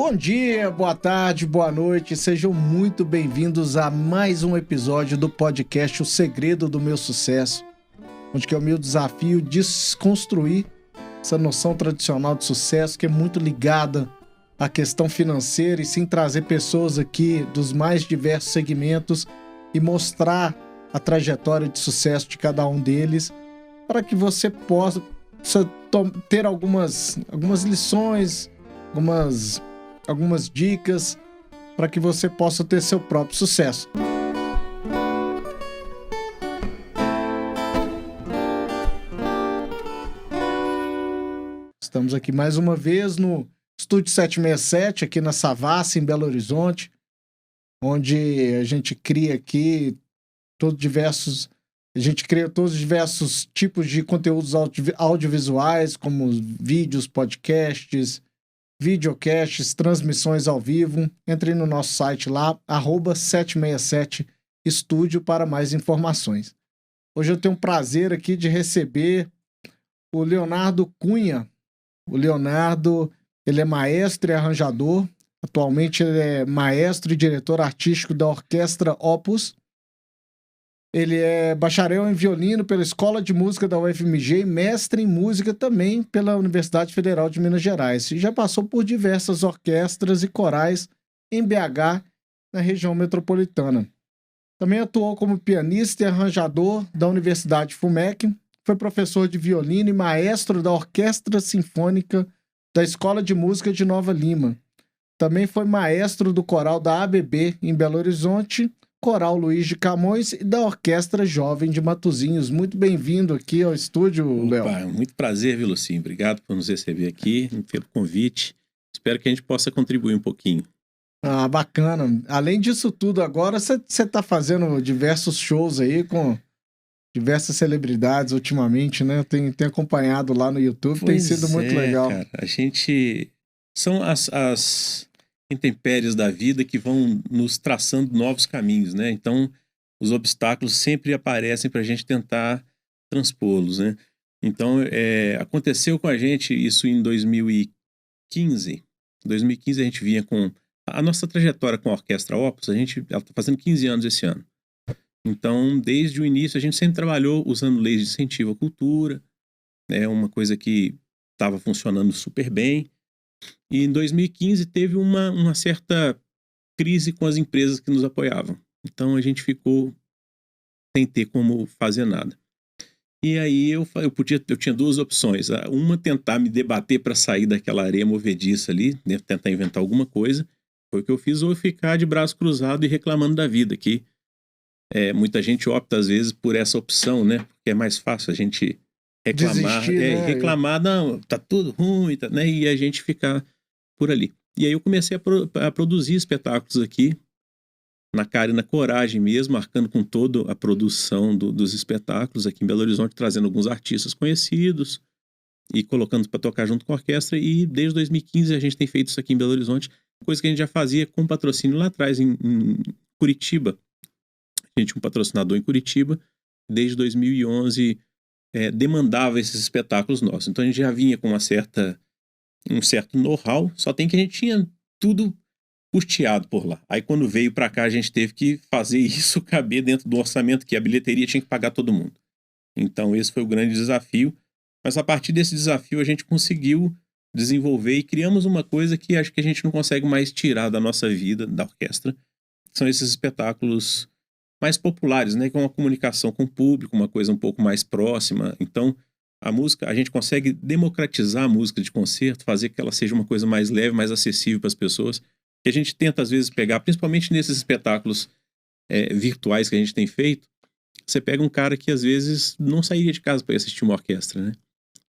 Bom dia, boa tarde, boa noite, sejam muito bem-vindos a mais um episódio do podcast O Segredo do Meu Sucesso, onde que é o meu desafio desconstruir essa noção tradicional de sucesso que é muito ligada à questão financeira e sim trazer pessoas aqui dos mais diversos segmentos e mostrar a trajetória de sucesso de cada um deles para que você possa ter algumas lições, algumas dicas para que você possa ter seu próprio sucesso. Estamos aqui mais uma vez no Estúdio 767, aqui na Savassi, em Belo Horizonte, onde a gente cria aqui todos os diversos tipos de conteúdos audiovisuais, como vídeos, podcasts, videocasts, transmissões ao vivo. Entre no nosso site lá, @767estúdio para mais informações. Hoje eu tenho o prazer aqui de receber o Leonardo Cunha. O Leonardo, ele é maestro e arranjador. Atualmente ele é maestro e diretor artístico da Orquestra Opus. Ele é bacharel em violino pela Escola de Música da UFMG e mestre em música também pela Universidade Federal de Minas Gerais. E já passou por diversas orquestras e corais em BH, na região metropolitana. Também atuou como pianista e arranjador da Universidade FUMEC, foi professor de violino e maestro da Orquestra Sinfônica da Escola de Música de Nova Lima. Também foi maestro do coral da ABB em Belo Horizonte, Coral Luiz de Camões e da Orquestra Jovem de Matosinhos. Muito bem-vindo aqui ao estúdio, Léo. Muito prazer, viu, Lucinho? Obrigado por nos receber aqui, pelo convite. Espero que a gente possa contribuir um pouquinho. Ah, bacana. Além disso tudo, agora você está fazendo diversos shows aí com diversas celebridades ultimamente, né? Tem acompanhado lá no YouTube, tem sido muito legal. Cara, a gente... São as intempéries da vida que vão nos traçando novos caminhos, né? Então, os obstáculos sempre aparecem para a gente tentar transpô-los, né? Então, aconteceu com a gente isso em 2015. Em 2015 a gente vinha com... A nossa trajetória com a Orquestra Opus, ela está fazendo 15 anos esse ano. Então, desde o início, a gente sempre trabalhou usando leis de incentivo à cultura, né? Uma coisa que estava funcionando super bem. E em 2015 teve uma certa crise com as empresas que nos apoiavam. Então a gente ficou sem ter como fazer nada. E aí eu tinha duas opções. Uma, tentar me debater para sair daquela areia movediça ali, né? Tentar inventar alguma coisa. Foi o que eu fiz, ou ficar de braço cruzado e reclamando da vida, que muita gente opta às vezes por essa opção, né? Porque é mais fácil a gente reclamar. Desistir, né? Reclamar, não, tá tudo ruim, né? E a gente ficar por ali. E aí eu comecei a produzir espetáculos aqui, na cara e na coragem mesmo, marcando com toda a produção dos espetáculos aqui em Belo Horizonte, trazendo alguns artistas conhecidos e colocando para tocar junto com a orquestra. E desde 2015 a gente tem feito isso aqui em Belo Horizonte, coisa que a gente já fazia com patrocínio lá atrás, em Curitiba. A gente tinha um patrocinador em Curitiba, desde 2011 demandava esses espetáculos nossos. Então a gente já vinha com um certo know-how, só tem que a gente tinha tudo custeado por lá. Aí quando veio para cá a gente teve que fazer isso caber dentro do orçamento, que a bilheteria tinha que pagar todo mundo. Então esse foi o grande desafio, mas a partir desse desafio a gente conseguiu desenvolver e criamos uma coisa que acho que a gente não consegue mais tirar da nossa vida, da orquestra, são esses espetáculos mais populares, né, com uma comunicação com o público, uma coisa um pouco mais próxima. Então a música, a gente consegue democratizar a música de concerto, fazer que ela seja uma coisa mais leve, mais acessível para as pessoas. Que a gente tenta, às vezes, pegar, principalmente nesses espetáculos virtuais que a gente tem feito, você pega um cara que, às vezes, não sairia de casa para ir assistir uma orquestra, né?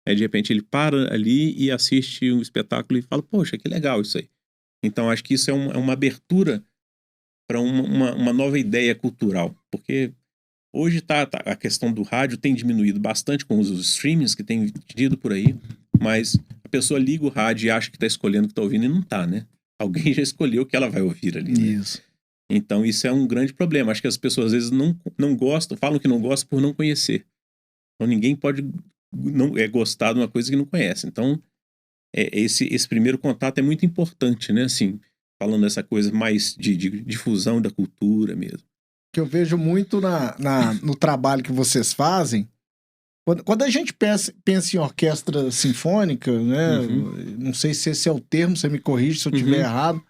Aí, de repente, ele para ali e assiste um espetáculo e fala, poxa, que legal isso aí. Então, acho que isso é uma abertura para uma nova ideia cultural, porque... Hoje a questão do rádio tem diminuído bastante com os streamings que tem tido por aí, mas a pessoa liga o rádio e acha que está escolhendo o que está ouvindo e não está, né? Alguém já escolheu o que ela vai ouvir ali, né? Isso. Então isso é um grande problema. Acho que as pessoas às vezes não gostam, falam que não gostam por não conhecer. Então ninguém pode gostar de uma coisa que não conhece. Então esse primeiro contato é muito importante, né? Assim, falando dessa coisa mais de difusão da cultura mesmo. Que eu vejo muito no trabalho que vocês fazem. Quando a gente pensa em orquestra sinfônica, né? Uhum. Não sei se esse é o termo, você me corrige se eu estiver Uhum. errado.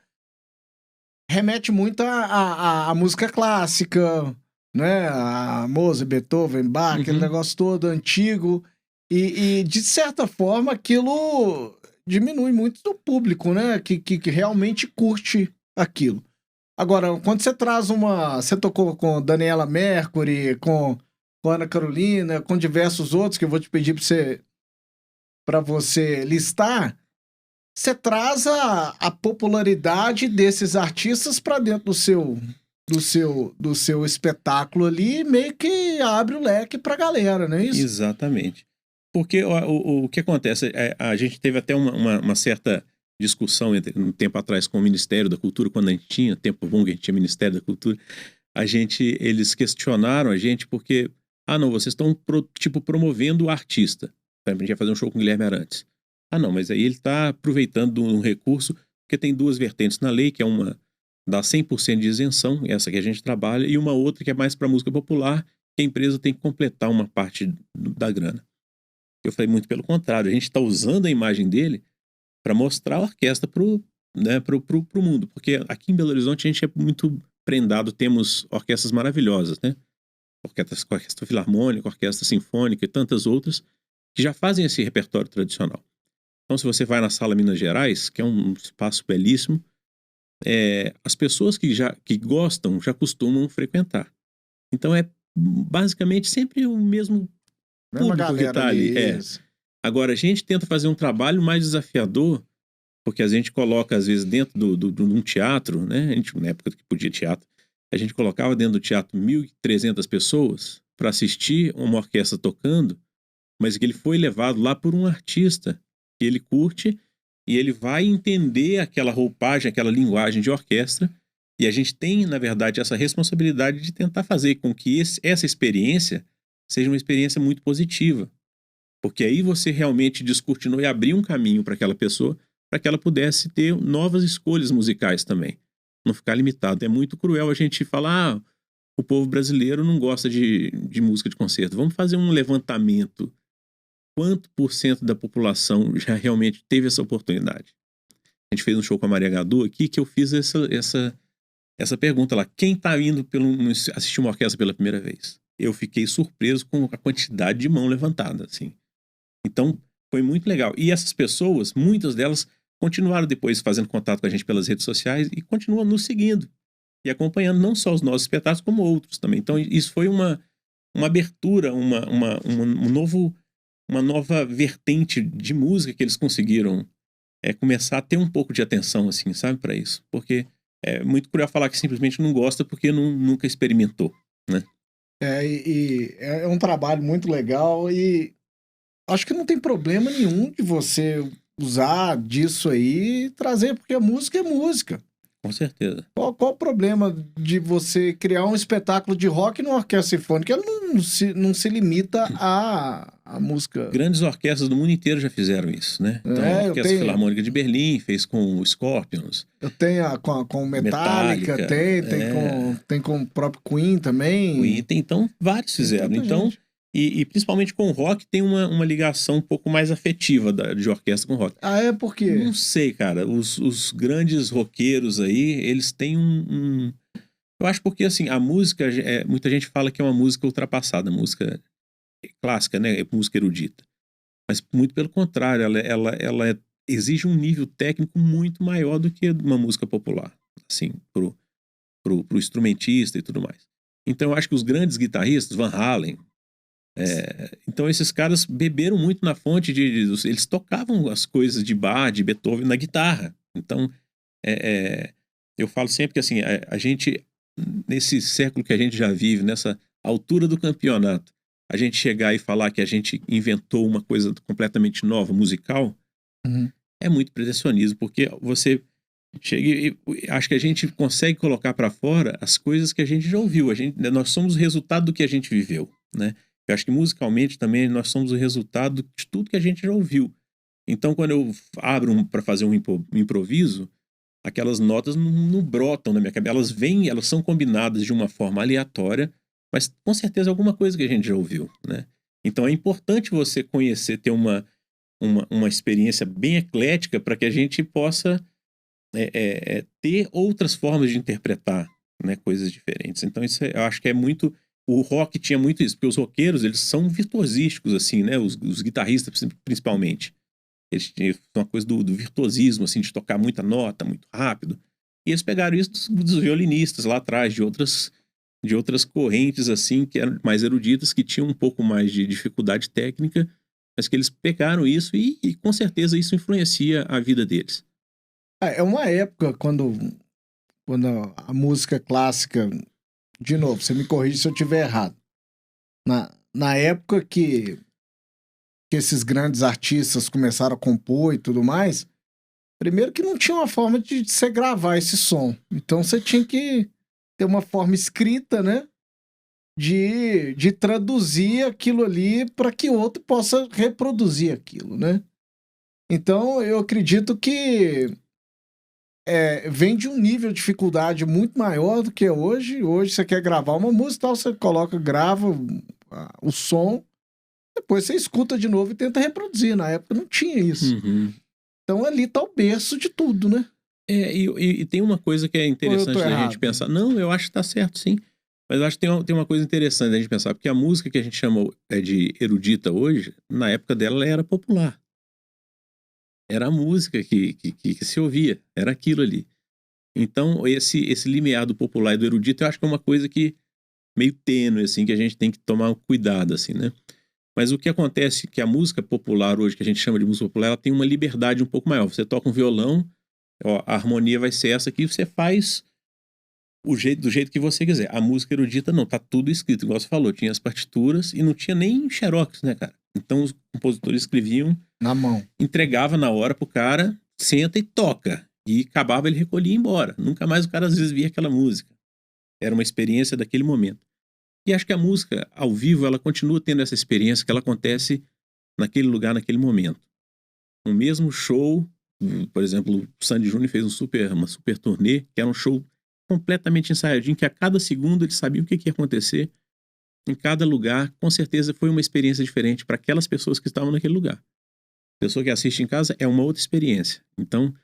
Remete muito à música clássica, né? A Mozart, Beethoven, Bach, aquele Uhum. negócio todo antigo. E de certa forma, aquilo diminui muito do público, né? Que realmente curte aquilo. Agora, quando você traz uma. Você tocou com Daniela Mercury, com Ana Carolina, com diversos outros que eu vou te pedir para você listar. Você traz a popularidade desses artistas para dentro do seu espetáculo ali, e meio que abre o leque pra galera, não é isso? Exatamente. Porque o que acontece, a gente teve até uma certa discussão um tempo atrás com o Ministério da Cultura, quando a gente tinha, tempo bom que a gente tinha Ministério da Cultura, eles questionaram a gente porque, não, vocês estão promovendo o artista. A gente ia fazer um show com o Guilherme Arantes. Não, mas aí ele está aproveitando um recurso, porque tem duas vertentes na lei, que é uma dá 100% de isenção, essa que a gente trabalha, e uma outra que é mais para música popular, que a empresa tem que completar uma parte da grana. Eu falei, muito pelo contrário, a gente está usando a imagem dele para mostrar a orquestra pro mundo, porque aqui em Belo Horizonte a gente é muito prendado, temos orquestras maravilhosas, né? Orquestra Filarmônica, Orquestra Sinfônica e tantas outras que já fazem esse repertório tradicional. Então, se você vai na Sala Minas Gerais, que é um espaço belíssimo, as pessoas que gostam já costumam frequentar. Então, é basicamente sempre o mesmo Mesma público que galera está ali. ali. Isso. Agora, a gente tenta fazer um trabalho mais desafiador, porque a gente coloca, às vezes, dentro de um teatro, né? A gente, na época que podia teatro, a gente colocava dentro do teatro 1.300 pessoas para assistir uma orquestra tocando, mas que ele foi levado lá por um artista que ele curte e ele vai entender aquela roupagem, aquela linguagem de orquestra. E a gente tem, na verdade, essa responsabilidade de tentar fazer com que essa experiência seja uma experiência muito positiva. Porque aí você realmente descortinou e abriu um caminho para aquela pessoa, para que ela pudesse ter novas escolhas musicais também. Não ficar limitado. É muito cruel a gente falar, o povo brasileiro não gosta de música de concerto. Vamos fazer um levantamento. Quanto por cento da população já realmente teve essa oportunidade? A gente fez um show com a Maria Gadu aqui, que eu fiz essa pergunta lá. Quem está indo assistir uma orquestra pela primeira vez? Eu fiquei surpreso com a quantidade de mão levantada, assim. Então, foi muito legal. E essas pessoas, muitas delas, continuaram depois fazendo contato com a gente pelas redes sociais e continuam nos seguindo e acompanhando não só os nossos espetáculos, como outros também. Então, isso foi uma abertura, uma nova vertente de música que eles conseguiram começar a ter um pouco de atenção, assim, sabe, para isso. Porque é muito cruel falar que simplesmente não gosta porque nunca experimentou, né? É um trabalho muito legal e acho que não tem problema nenhum de você usar disso aí e trazer, porque a música é música. Com certeza. Qual o problema de você criar um espetáculo de rock numa orquestra sinfônica? Ela não se limita à música. Grandes orquestras do mundo inteiro já fizeram isso, né? Então, a Orquestra Filarmônica de Berlim fez com o Scorpions. Eu tenho com Metallica, tem com o próprio Queen também. Queen, então, vários fizeram. Então, e principalmente com o rock, tem uma ligação um pouco mais afetiva de orquestra com rock. É por quê? Não sei, cara. Os grandes roqueiros aí, eles têm Eu acho porque, assim, a música, muita gente fala que é uma música ultrapassada, música clássica, né? Música erudita. Mas muito pelo contrário, ela exige um nível técnico muito maior do que uma música popular, assim, pro instrumentista e tudo mais. Então eu acho que os grandes guitarristas, Van Halen, então esses caras beberam muito na fonte eles tocavam as coisas de Bach, de Beethoven na guitarra. Então eu falo sempre que assim, a gente, nesse século que a gente já vive, nessa altura do campeonato, a gente chegar e falar que a gente inventou uma coisa completamente nova, musical, é muito pretensionismo, porque você chega e acho que a gente consegue colocar para fora as coisas que a gente já ouviu. Nós somos o resultado do que a gente viveu, né? Eu acho que musicalmente também nós somos o resultado de tudo que a gente já ouviu. Então, quando eu abro para fazer um improviso, aquelas notas não brotam na minha cabeça. Elas vêm, elas são combinadas de uma forma aleatória, mas com certeza é alguma coisa que a gente já ouviu, né? Então é importante você conhecer, ter uma experiência bem eclética para que a gente possa ter outras formas de interpretar, né, coisas diferentes. Então isso eu acho que é muito... O rock tinha muito isso, porque os roqueiros, eles são virtuosísticos, assim, né? Os guitarristas, principalmente. Eles tinham uma coisa do virtuosismo, assim, de tocar muita nota, muito rápido. E eles pegaram isso dos violinistas lá atrás, de outras correntes, assim, que eram mais eruditas, que tinham um pouco mais de dificuldade técnica, mas que eles pegaram isso e com certeza isso influencia a vida deles. É uma época quando a música clássica, de novo, você me corrige se eu estiver errado. Na época que esses grandes artistas começaram a compor e tudo mais, primeiro que não tinha uma forma de você gravar esse som. Então você tinha que ter uma forma escrita, né? De traduzir aquilo ali para que outro possa reproduzir aquilo, né? Então eu acredito que vem de um nível de dificuldade muito maior do que hoje. Hoje você quer gravar uma música, tal, você grava o som, depois você escuta de novo e tenta reproduzir. Na época não tinha isso. Uhum. Então ali tá o berço de tudo, né? E tem uma coisa que é interessante da gente pensar. Não, eu acho que tá certo, sim. Mas eu acho que tem uma coisa interessante da gente pensar, porque a música que a gente chama de erudita hoje, na época dela, ela era popular. Era a música que se ouvia, era aquilo ali. Então, esse limiar do popular e do erudito, eu acho que é uma coisa que meio tênue, assim, que a gente tem que tomar cuidado, assim, né? Mas o que acontece é que a música popular hoje, que a gente chama de música popular, ela tem uma liberdade um pouco maior. Você toca um violão, ó, a harmonia vai ser essa aqui, você faz do jeito que você quiser. A música erudita não, tá tudo escrito, igual você falou, tinha as partituras e não tinha nem xerox, né, cara? Então os compositores escreviam na mão, entregava na hora pro cara, senta e toca. E acabava, ele recolhia e ia embora. Nunca mais o cara às vezes via aquela música. Era uma experiência daquele momento. E acho que a música ao vivo, ela continua tendo essa experiência que ela acontece naquele lugar, naquele momento. O mesmo show, por exemplo, o Sandy Júnior fez uma super turnê, que era um show completamente ensaiadinho, que a cada segundo ele sabia o que ia acontecer em cada lugar. Com certeza foi uma experiência diferente para aquelas pessoas que estavam naquele lugar. A pessoa que assiste em casa é uma outra experiência. Então,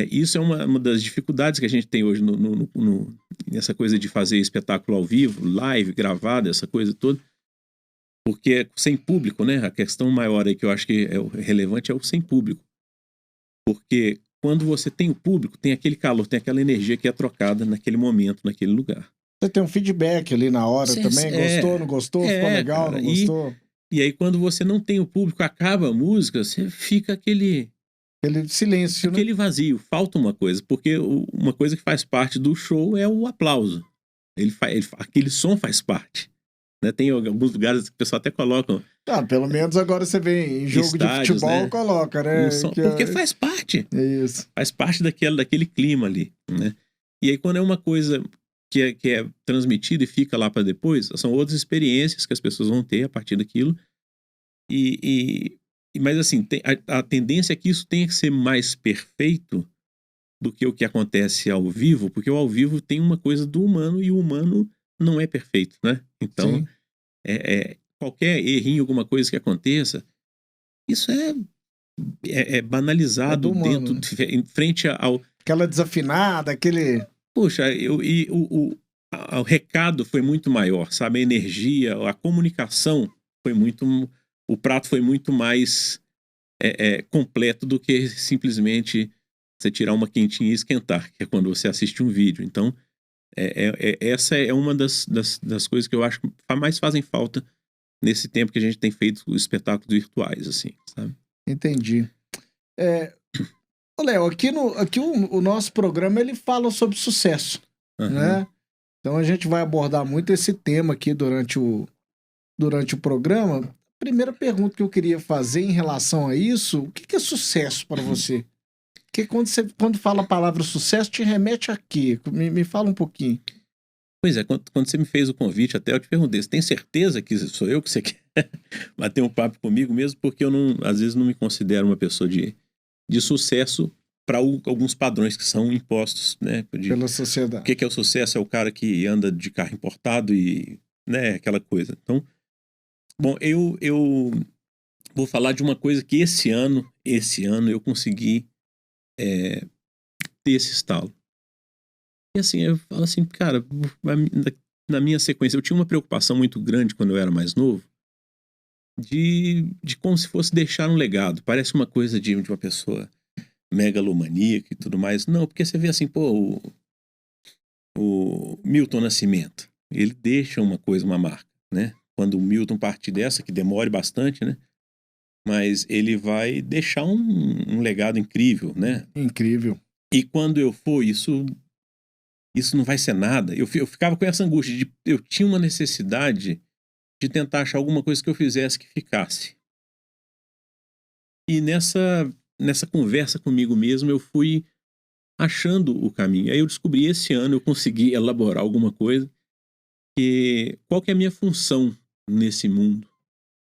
isso é uma das dificuldades que a gente tem hoje nessa coisa de fazer espetáculo ao vivo, live, gravado, essa coisa toda. Porque sem público, né? A questão maior aí que eu acho que é relevante é o sem público. Porque quando você tem o público, tem aquele calor, tem aquela energia que é trocada naquele momento, naquele lugar. Você tem um feedback ali na hora também, gostou, não gostou, ficou legal, cara, não gostou? E aí quando você não tem o público, acaba a música, você fica aquele silêncio, aquele vazio, falta uma coisa, porque uma coisa que faz parte do show é o aplauso. Aquele som faz parte. Né? Tem alguns lugares que o pessoal até colocam. Pelo menos agora você vê em jogo estádios, de futebol, né? Coloca, né? Porque faz parte. É isso. Faz parte daquele clima ali, né? E aí quando é uma coisa que é transmitida e fica lá para depois, são outras experiências que as pessoas vão ter a partir daquilo. Mas assim, a tendência é que isso tenha que ser mais perfeito do que o que acontece ao vivo, porque o ao vivo tem uma coisa do humano e o humano não é perfeito, né? Então, qualquer errinho, alguma coisa que aconteça, isso é banalizado humano, dentro, né? Em frente ao... Aquela desafinada, aquele... Poxa, o recado foi muito maior, sabe? A energia, a comunicação foi muito... O prato foi muito mais completo do que simplesmente você tirar uma quentinha e esquentar, que é quando você assiste um vídeo. Então, essa é uma das coisas que eu acho que mais fazem falta nesse tempo que a gente tem feito os espetáculos virtuais, assim, sabe? Entendi. Léo, aqui o nosso programa, ele fala sobre sucesso, né? Então a gente vai abordar muito esse tema aqui durante o programa. Primeira pergunta que eu queria fazer em relação a isso, o que é sucesso para você? Porque quando fala a palavra sucesso, te remete a quê? Me fala um pouquinho. Pois é, quando você me fez o convite até, eu te perguntei, você tem certeza que sou eu que você quer? bater um papo comigo mesmo, porque eu não, às vezes não me considero uma pessoa de sucesso para alguns padrões que são impostos, né? Pela sociedade. O que é o sucesso? É o cara que anda de carro importado e, né, aquela coisa. Então, bom, eu vou falar de uma coisa que esse ano eu consegui ter esse estalo. E assim, eu falo assim, cara, na minha sequência, eu tinha uma preocupação muito grande quando eu era mais novo, de como se fosse deixar um legado. Parece uma coisa de uma pessoa megalomaníaca e tudo mais. Não, porque você vê assim, pô, o Milton Nascimento, ele deixa uma coisa, uma marca, né? Quando o Milton partir dessa, que demore bastante, né? Mas ele vai deixar um legado incrível, né? Incrível. E quando eu for, isso não vai ser nada. Eu ficava com essa angústia eu tinha uma necessidade de tentar achar alguma coisa que eu fizesse que ficasse. E nessa conversa comigo mesmo, eu fui achando o caminho. Aí eu descobri, esse ano eu consegui elaborar alguma coisa qual que é a minha função nesse mundo,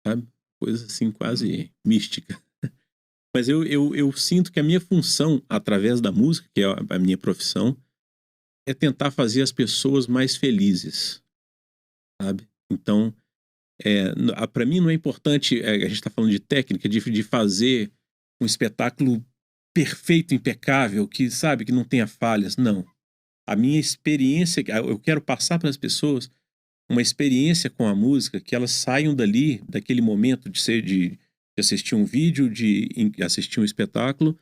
sabe? Coisa assim quase mística. Mas eu sinto que a minha função, através da música, que é a minha profissão, é tentar fazer as pessoas mais felizes, sabe? Então, para mim não é importante, a gente está falando de técnica, de fazer um espetáculo perfeito, impecável, que, sabe, que não tenha falhas. Não. A minha experiência, eu quero passar para as pessoas uma experiência com a música, que elas saiam daquele momento de assistir um vídeo, de assistir um espetáculo,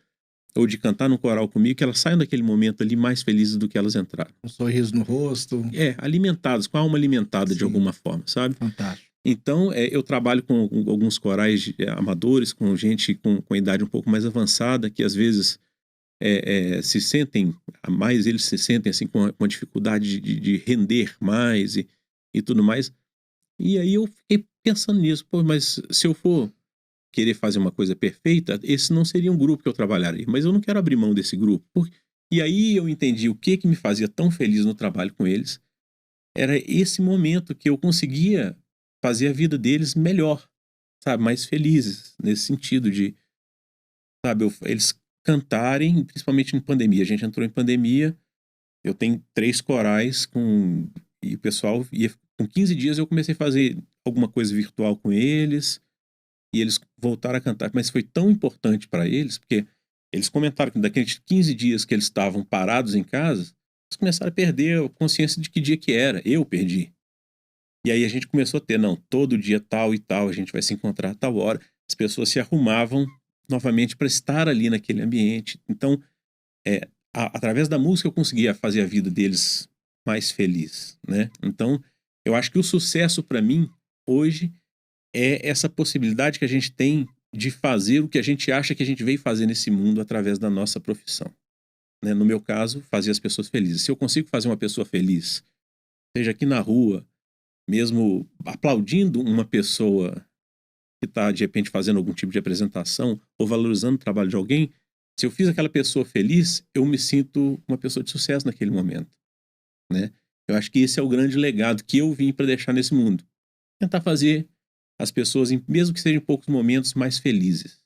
ou de cantar no coral comigo, que elas saiam daquele momento ali mais felizes do que elas entraram. Um sorriso no rosto. Alimentadas, com a alma alimentada. Sim. De alguma forma, sabe? Fantástico. Então, eu trabalho com alguns corais amadores, com gente com idade um pouco mais avançada, que às vezes se sentem, eles se sentem assim com uma dificuldade de render mais e tudo mais. E aí eu fiquei pensando nisso, pô, mas se eu for querer fazer uma coisa perfeita, esse não seria um grupo que eu trabalharia, mas eu não quero abrir mão desse grupo. E aí eu entendi o que me fazia tão feliz no trabalho com eles, era esse momento que eu conseguia fazer a vida deles melhor, sabe, mais felizes, nesse sentido de, sabe, eles cantarem, principalmente em pandemia. A gente entrou em pandemia, eu tenho 3 corais e o pessoal ia, com 15 dias eu comecei a fazer alguma coisa virtual com eles, e eles voltaram a cantar, mas foi tão importante para eles, porque eles comentaram que daqueles 15 dias que eles estavam parados em casa, eles começaram a perder a consciência de que dia que era. Eu perdi. E aí a gente começou a ter, não, todo dia tal e tal, a gente vai se encontrar a tal hora. As pessoas se arrumavam novamente para estar ali naquele ambiente. Então, através da música eu conseguia fazer a vida deles mais feliz, né? Então, eu acho que o sucesso para mim, hoje, é essa possibilidade que a gente tem de fazer o que a gente acha que a gente veio fazer nesse mundo através da nossa profissão. Né? No meu caso, fazer as pessoas felizes. Se eu consigo fazer uma pessoa feliz, seja aqui na rua, mesmo aplaudindo uma pessoa que está, de repente, fazendo algum tipo de apresentação ou valorizando o trabalho de alguém, se eu fiz aquela pessoa feliz, eu me sinto uma pessoa de sucesso naquele momento. Né? Eu acho que esse é o grande legado que eu vim para deixar nesse mundo. Tentar fazer as pessoas, mesmo que sejam em poucos momentos, mais felizes.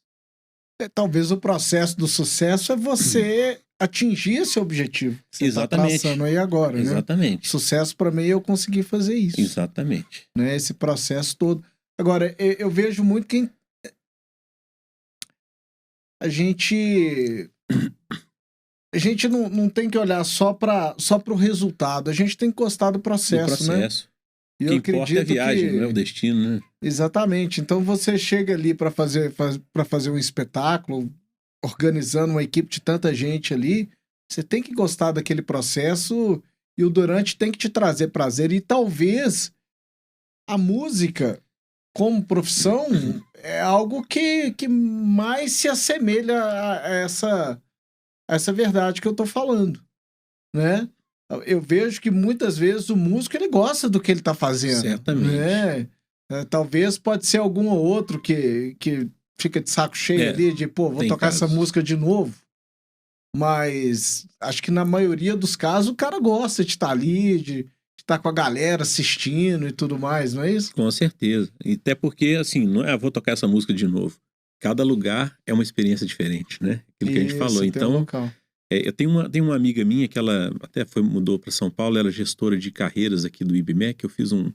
Talvez o processo do sucesso é você atingir esse objetivo que você está traçando aí agora, Exatamente. Né? Sucesso para mim é eu conseguir fazer isso. Exatamente. Né? Esse processo todo. Agora, eu vejo muito quem... A gente não tem que olhar só para o resultado, a gente tem que gostar do processo, né? E o que importa é a viagem, não é o destino, né? Exatamente. Então você chega ali para fazer um espetáculo, organizando uma equipe de tanta gente ali, você tem que gostar daquele processo e o durante tem que te trazer prazer. E talvez a música, como profissão, é algo que mais se assemelha a essa verdade que eu tô falando, né? Eu vejo que muitas vezes o músico ele gosta do que ele tá fazendo. Certamente. Né? Talvez pode ser algum ou outro que fica de saco cheio ali, de, pô, vou tocar essa música de novo. Mas acho que na maioria dos casos o cara gosta de estar ali, de tá com a galera assistindo e tudo mais, não é isso? Com certeza. E até porque, assim, não é, vou tocar essa música de novo. Cada lugar é uma experiência diferente, né? Aquilo que a gente falou. Isso, tem um Então, local. eu tenho uma amiga minha que ela até mudou para São Paulo, ela é gestora de carreiras aqui do IBMEC. Eu fiz um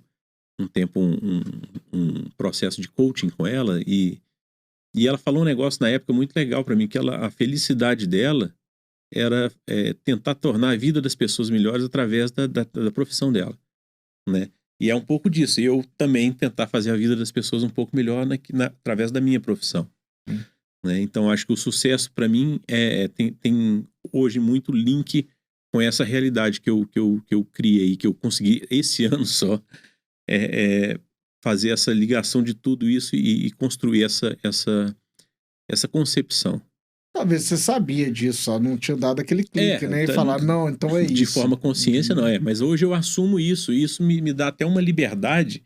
tempo um processo de coaching com ela e ela falou um negócio na época muito legal para mim, que a felicidade dela era tentar tornar a vida das pessoas melhores através da profissão dela, né? E é um pouco disso. E eu também tentar fazer a vida das pessoas um pouco melhor através da minha profissão. Né? Então, acho que o sucesso, para mim, tem hoje muito link com essa realidade que eu criei, que eu consegui esse ano só fazer essa ligação de tudo isso e construir essa concepção. Talvez você sabia disso, só não tinha dado aquele clique, né? E falar, não, então é isso. De forma consciência, não é. Mas hoje eu assumo isso. E isso me dá até uma liberdade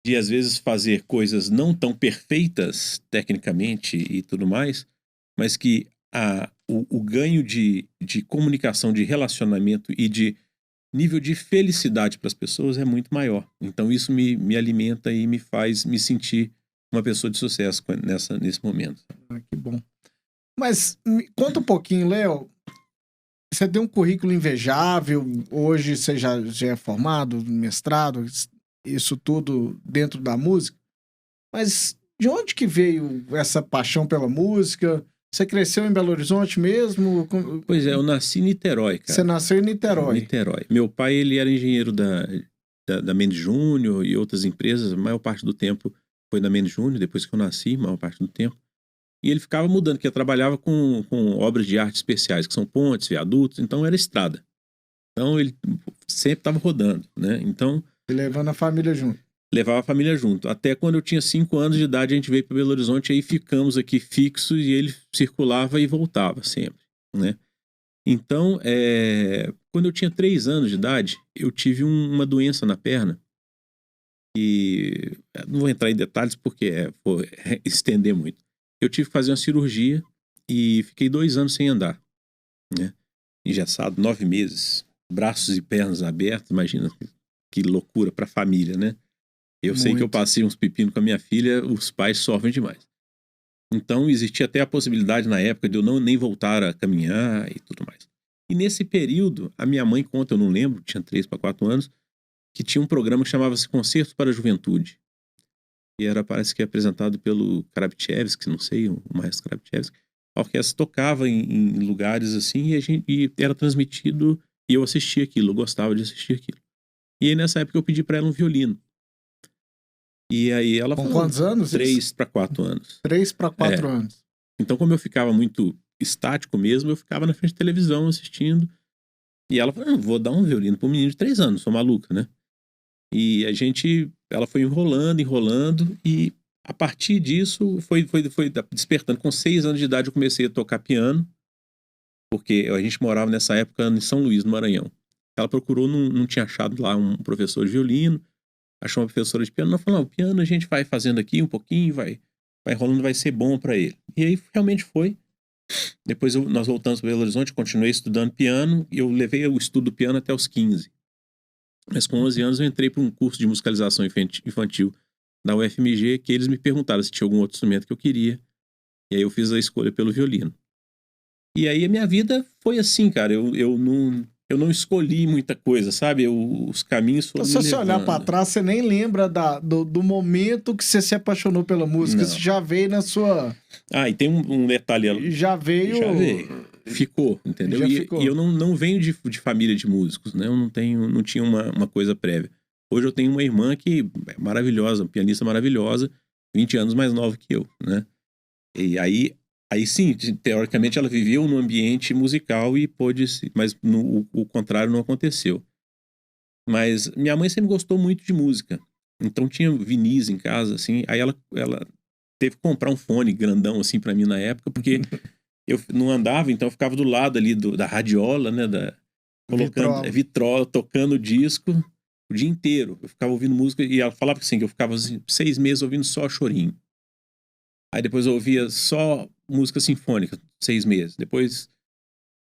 de, às vezes, fazer coisas não tão perfeitas, tecnicamente e tudo mais, mas que o ganho de comunicação, de relacionamento e de nível de felicidade para as pessoas é muito maior. Então isso me alimenta e me faz me sentir uma pessoa de sucesso nesse momento. Ah, que bom. Mas me conta um pouquinho, Léo. Você tem um currículo invejável. Hoje você já é formado, mestrado, isso tudo dentro da música. Mas de onde que veio essa paixão pela música? Você cresceu em Belo Horizonte mesmo? Pois é, eu nasci em Niterói, cara. Você nasceu em Niterói. Niterói. Meu pai, ele era engenheiro da Mendes Júnior e outras empresas. A maior parte do tempo foi na Mendes Júnior, depois que eu nasci, a maior parte do tempo. E ele ficava mudando, porque eu trabalhava com obras de arte especiais, que são pontes, viadutos, então era estrada. Então ele sempre estava rodando, né? Então... E levando a família junto. Levava a família junto. Até quando eu tinha 5 anos de idade, a gente veio para Belo Horizonte, aí ficamos aqui fixos e ele circulava e voltava sempre, né? Então, quando eu tinha 3 anos de idade, eu tive uma doença na perna e não vou entrar em detalhes porque vou estender muito. Eu tive que fazer uma cirurgia e fiquei 2 anos sem andar, né? Engessado, 9 meses, braços e pernas abertos, imagina que loucura para a família, né? Eu sei que eu passei uns pepinos com a minha filha, os pais sofrem demais. Então, existia até a possibilidade na época de eu nem voltar a caminhar e tudo mais. E nesse período, a minha mãe conta, eu não lembro, tinha 3 para 4 anos, que tinha um programa que chamava-se Concertos para a Juventude. E parece que apresentado pelo Kravchevsky, não sei, o maestro Kravchevsky. A orquestra tocava em lugares assim e era transmitido e eu assistia aquilo, eu gostava de assistir aquilo. E aí nessa época eu pedi para ela um violino. E aí ela falou... Com quantos anos? 3 para 4 anos. 3 para 4 anos. Então, como eu ficava muito estático mesmo, eu ficava na frente da televisão assistindo. E ela falou, vou dar um violino para um menino de 3 anos, sou maluca, né? E ela foi enrolando, e a partir disso foi despertando. Com 6 anos de idade eu comecei a tocar piano, porque a gente morava nessa época em São Luís, no Maranhão. Ela procurou, não tinha achado lá um professor de violino, achou uma professora de piano, ela falou, o piano a gente vai fazendo aqui um pouquinho, vai rolando, vai ser bom para ele. E aí realmente foi. Depois nós voltamos para Belo Horizonte, continuei estudando piano, e eu levei o estudo do piano até os 15. Mas com 11 anos eu entrei para um curso de musicalização infantil da UFMG, que eles me perguntaram se tinha algum outro instrumento que eu queria. E aí eu fiz a escolha pelo violino. E aí a minha vida foi assim, cara, eu não escolhi muita coisa, sabe? Os caminhos foram me levando. Se você olhar para trás, você nem lembra do momento que você se apaixonou pela música. Não. Isso já veio na sua... Ah, e tem um detalhe... Já veio... Ficou, entendeu? Ficou. E eu não venho de família de músicos, né? Eu não tinha uma coisa prévia. Hoje eu tenho uma irmã que é maravilhosa, uma pianista maravilhosa, 20 anos mais nova que eu, né? E aí sim, teoricamente ela viveu num ambiente musical e pôde... Mas o contrário não aconteceu. Mas minha mãe sempre gostou muito de música. Então tinha vinis em casa, assim. Aí ela teve que comprar um fone grandão, assim, pra mim na época, porque eu não andava, então eu ficava do lado ali da radiola, né? Colocando vitrola, tocando disco o dia inteiro. Eu ficava ouvindo música e ela falava assim, que eu ficava assim, 6 meses ouvindo só chorinho. Aí depois eu ouvia só música sinfônica, 6 meses. Depois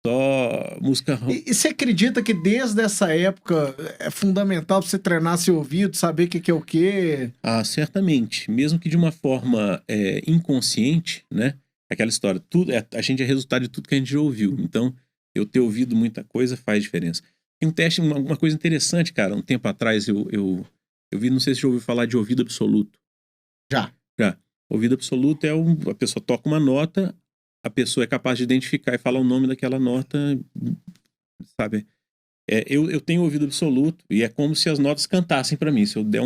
Só música... E você acredita que desde essa época é fundamental pra você treinar seu ouvido, saber o que é o quê? Ah, certamente. Mesmo que de uma forma inconsciente, né? Aquela história, tudo, a gente é resultado de tudo que a gente já ouviu. Então, eu ter ouvido muita coisa faz diferença. Tem um teste, uma coisa interessante, cara. Um tempo atrás eu vi, não sei se você já ouviu falar de ouvido absoluto. Já. Já. Ouvido absoluto a pessoa toca uma nota, a pessoa é capaz de identificar e falar o nome daquela nota, sabe? Eu tenho ouvido absoluto e é como se as notas cantassem pra mim. Se eu der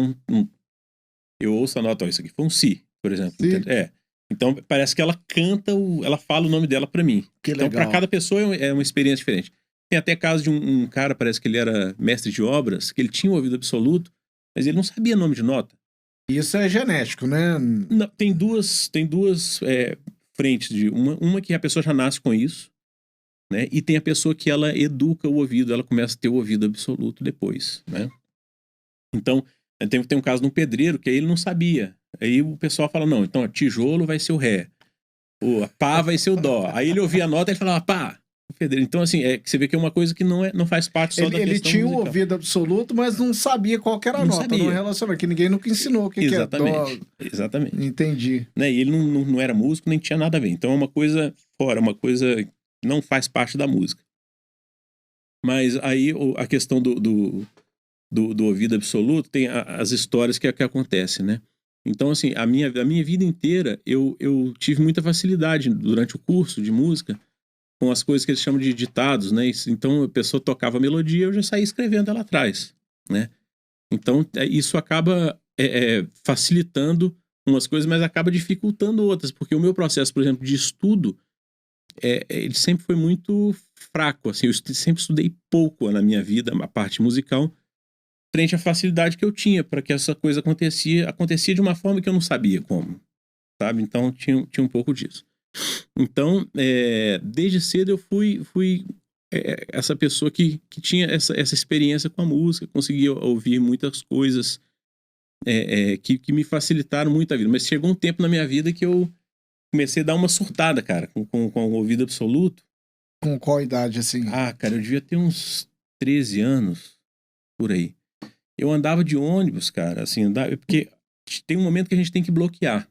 eu ouço a nota, ó, isso aqui foi um si, por exemplo. Si. Então parece que ela canta, ela fala o nome dela pra mim. Que Então legal. pra cada pessoa é uma experiência diferente. Tem até caso de um cara, parece que ele era mestre de obras, que ele tinha um ouvido absoluto, mas ele não sabia nome de nota. Isso é genético, né? Não, tem duas frentes de uma que a pessoa já nasce com isso, né? E tem a pessoa que ela educa o ouvido, ela começa a ter o ouvido absoluto depois, né? Então, tem um caso de um pedreiro que aí ele não sabia. Aí o pessoal fala, não, então tijolo vai ser o ré, a pá vai ser o dó. Aí ele ouvia a nota e ele falava, pá, o pedreiro. Então, assim, você vê que é uma coisa que não faz parte só da Ele questão tinha o musical. ouvido absoluto, mas não sabia qual que era a Não nota, sabia. não relacionou, que ninguém nunca ensinou o que Exatamente, é dó. exatamente. Entendi. Né? E ele não era músico, nem tinha nada a ver. Então é uma coisa fora, uma coisa que não faz parte da música. Mas aí a questão do ouvido absoluto tem as histórias que acontecem, né? Então, assim, a minha vida inteira eu tive muita facilidade durante o curso de música com as coisas que eles chamam de ditados, né? Então a pessoa tocava a melodia, eu já saía escrevendo ela atrás, né? Então isso acaba facilitando umas coisas, mas acaba dificultando outras, porque o meu processo, por exemplo, de estudo, ele sempre foi muito fraco, assim, eu sempre estudei pouco na minha vida, a parte musical, frente à facilidade que eu tinha para que essa coisa acontecia de uma forma que eu não sabia como, sabe? Então tinha um pouco disso. Então, desde cedo eu fui essa pessoa que tinha essa experiência com a música, conseguia ouvir muitas coisas que me facilitaram muito a vida. Mas chegou um tempo na minha vida que eu comecei a dar uma surtada, cara, com o ouvido absoluto. Com qual idade, assim? Ah, cara, eu devia ter uns 13 anos, por aí. Eu andava de ônibus, cara, assim, porque tem um momento que a gente tem que bloquear.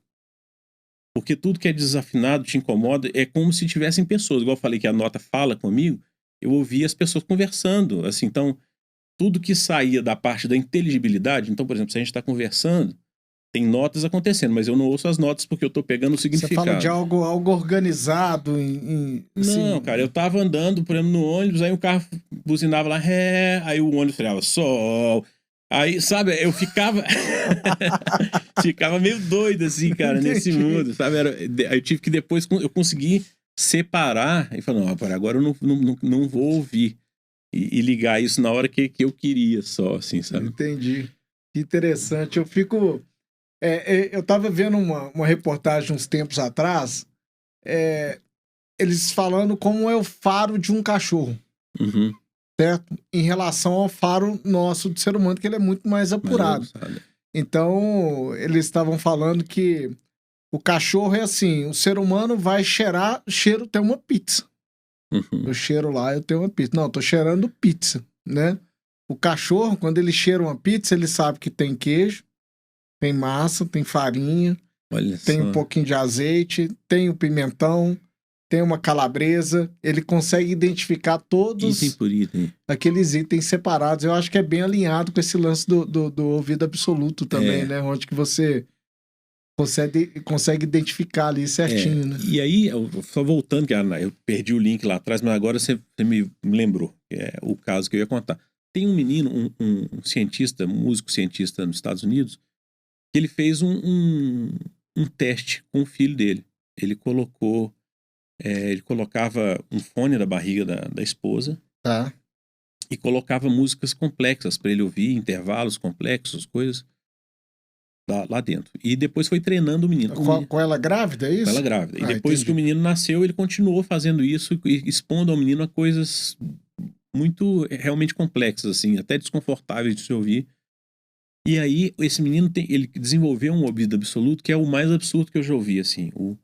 Porque tudo que é desafinado te incomoda, é como se tivessem pessoas. Igual eu falei que a nota fala comigo, eu ouvia as pessoas conversando, assim, então tudo que saía da parte da inteligibilidade, então, por exemplo, se a gente está conversando, tem notas acontecendo, mas eu não ouço as notas porque eu tô pegando o significado. Você fala de algo organizado assim... Não, cara, eu tava andando, por exemplo, no ônibus, aí o carro buzinava lá, ré, aí o ônibus falava, sol. Aí, sabe, eu ficava ficava meio doido, assim, cara, nesse mundo, sabe? Aí eu tive que depois, eu consegui separar e falar, não, agora eu não vou ouvir. E ligar isso na hora que eu queria só, assim, sabe? Entendi. Que interessante. Eu fico... eu tava vendo uma reportagem uns tempos atrás, eles falando como é o faro de um cachorro, Uhum. certo? Em relação ao faro nosso de ser humano, que ele é muito mais apurado. Então, eles estavam falando que o cachorro é assim, o ser humano vai cheirar, cheiro tem uma pizza. Uhum. Eu cheiro lá, eu tenho uma pizza. Não, eu tô cheirando pizza, né? O cachorro, quando ele cheira uma pizza, ele sabe que tem queijo, tem massa, tem farinha, tem um pouquinho de azeite, tem o pimentão, tem uma calabresa. Ele consegue identificar todos item por item. Aqueles itens separados. Eu acho que é bem alinhado com esse lance do ouvido absoluto também, né? Onde que você consegue identificar ali certinho, né? E aí, só voltando, que eu perdi o link lá atrás, mas agora você me lembrou, que é o caso que eu ia contar. Tem um menino, um cientista, músico cientista nos Estados Unidos, que ele fez um teste com o filho dele. Ele colocava um fone na barriga da esposa, tá, e colocava músicas complexas para ele ouvir, intervalos complexos, coisas lá dentro. E depois foi treinando o menino. Com ela grávida, é isso? Com ela grávida. E depois entendi. que o menino nasceu, ele continuou fazendo isso e expondo ao menino a coisas muito realmente complexas, assim, até desconfortáveis de se ouvir. E aí, esse menino, ele desenvolveu um ouvido absoluto, que é o mais absurdo que eu já ouvi, assim. O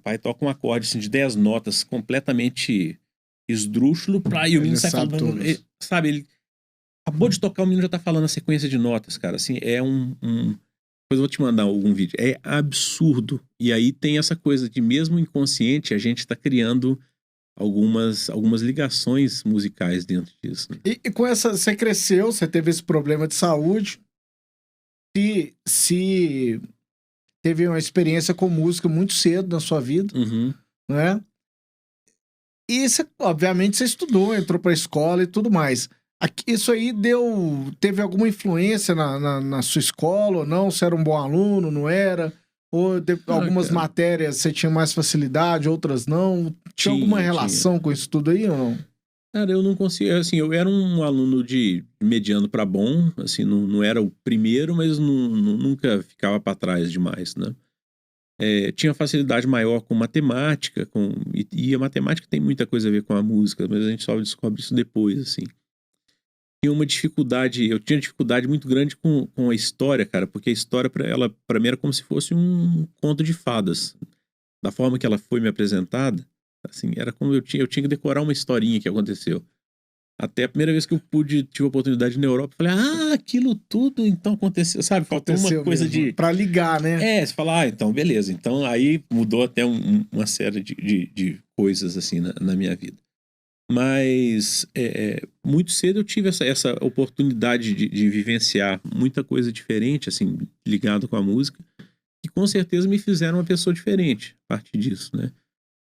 pai toca um acorde, assim, de 10 notas, completamente esdrúxulo, e o menino Ele sai sabe falando, todos. sabe, ele acabou de tocar, o menino já tá falando a sequência de notas, cara, assim, depois eu vou te mandar algum vídeo, é absurdo, e aí tem essa coisa de mesmo inconsciente, a gente tá criando algumas ligações musicais dentro disso, né? E com essa, você cresceu, você teve esse problema de saúde, se teve uma experiência com música muito cedo na sua vida, Uhum. né? E você, obviamente, você estudou, entrou pra escola e tudo mais. Isso aí teve alguma influência na sua escola ou não? Você era um bom aluno, não era? Ou algumas Cara, matérias você tinha mais facilidade, outras não? Tinha alguma tinha. relação com isso tudo aí ou não? Cara, eu não consigo, assim, eu era um aluno de mediano para bom, assim, não era o primeiro, mas nunca ficava para trás demais, né? Tinha facilidade maior com matemática, e a matemática tem muita coisa a ver com a música, mas a gente só descobre isso depois, assim. Eu tinha dificuldade muito grande com a história, cara, porque a história para mim era como se fosse um conto de fadas. Da forma que ela foi me apresentada, assim, era como eu tinha que decorar uma historinha que aconteceu. Até a primeira vez que tive a oportunidade na Europa, eu falei, aquilo tudo então aconteceu, sabe? Faltou uma Aconteceu coisa mesmo. de. Pra ligar, né? Você fala, então, beleza. Então aí mudou até uma série de coisas assim na minha vida. Mas muito cedo eu tive essa oportunidade de vivenciar muita coisa diferente, assim, ligado com a música, que com certeza me fizeram uma pessoa diferente a partir disso, né?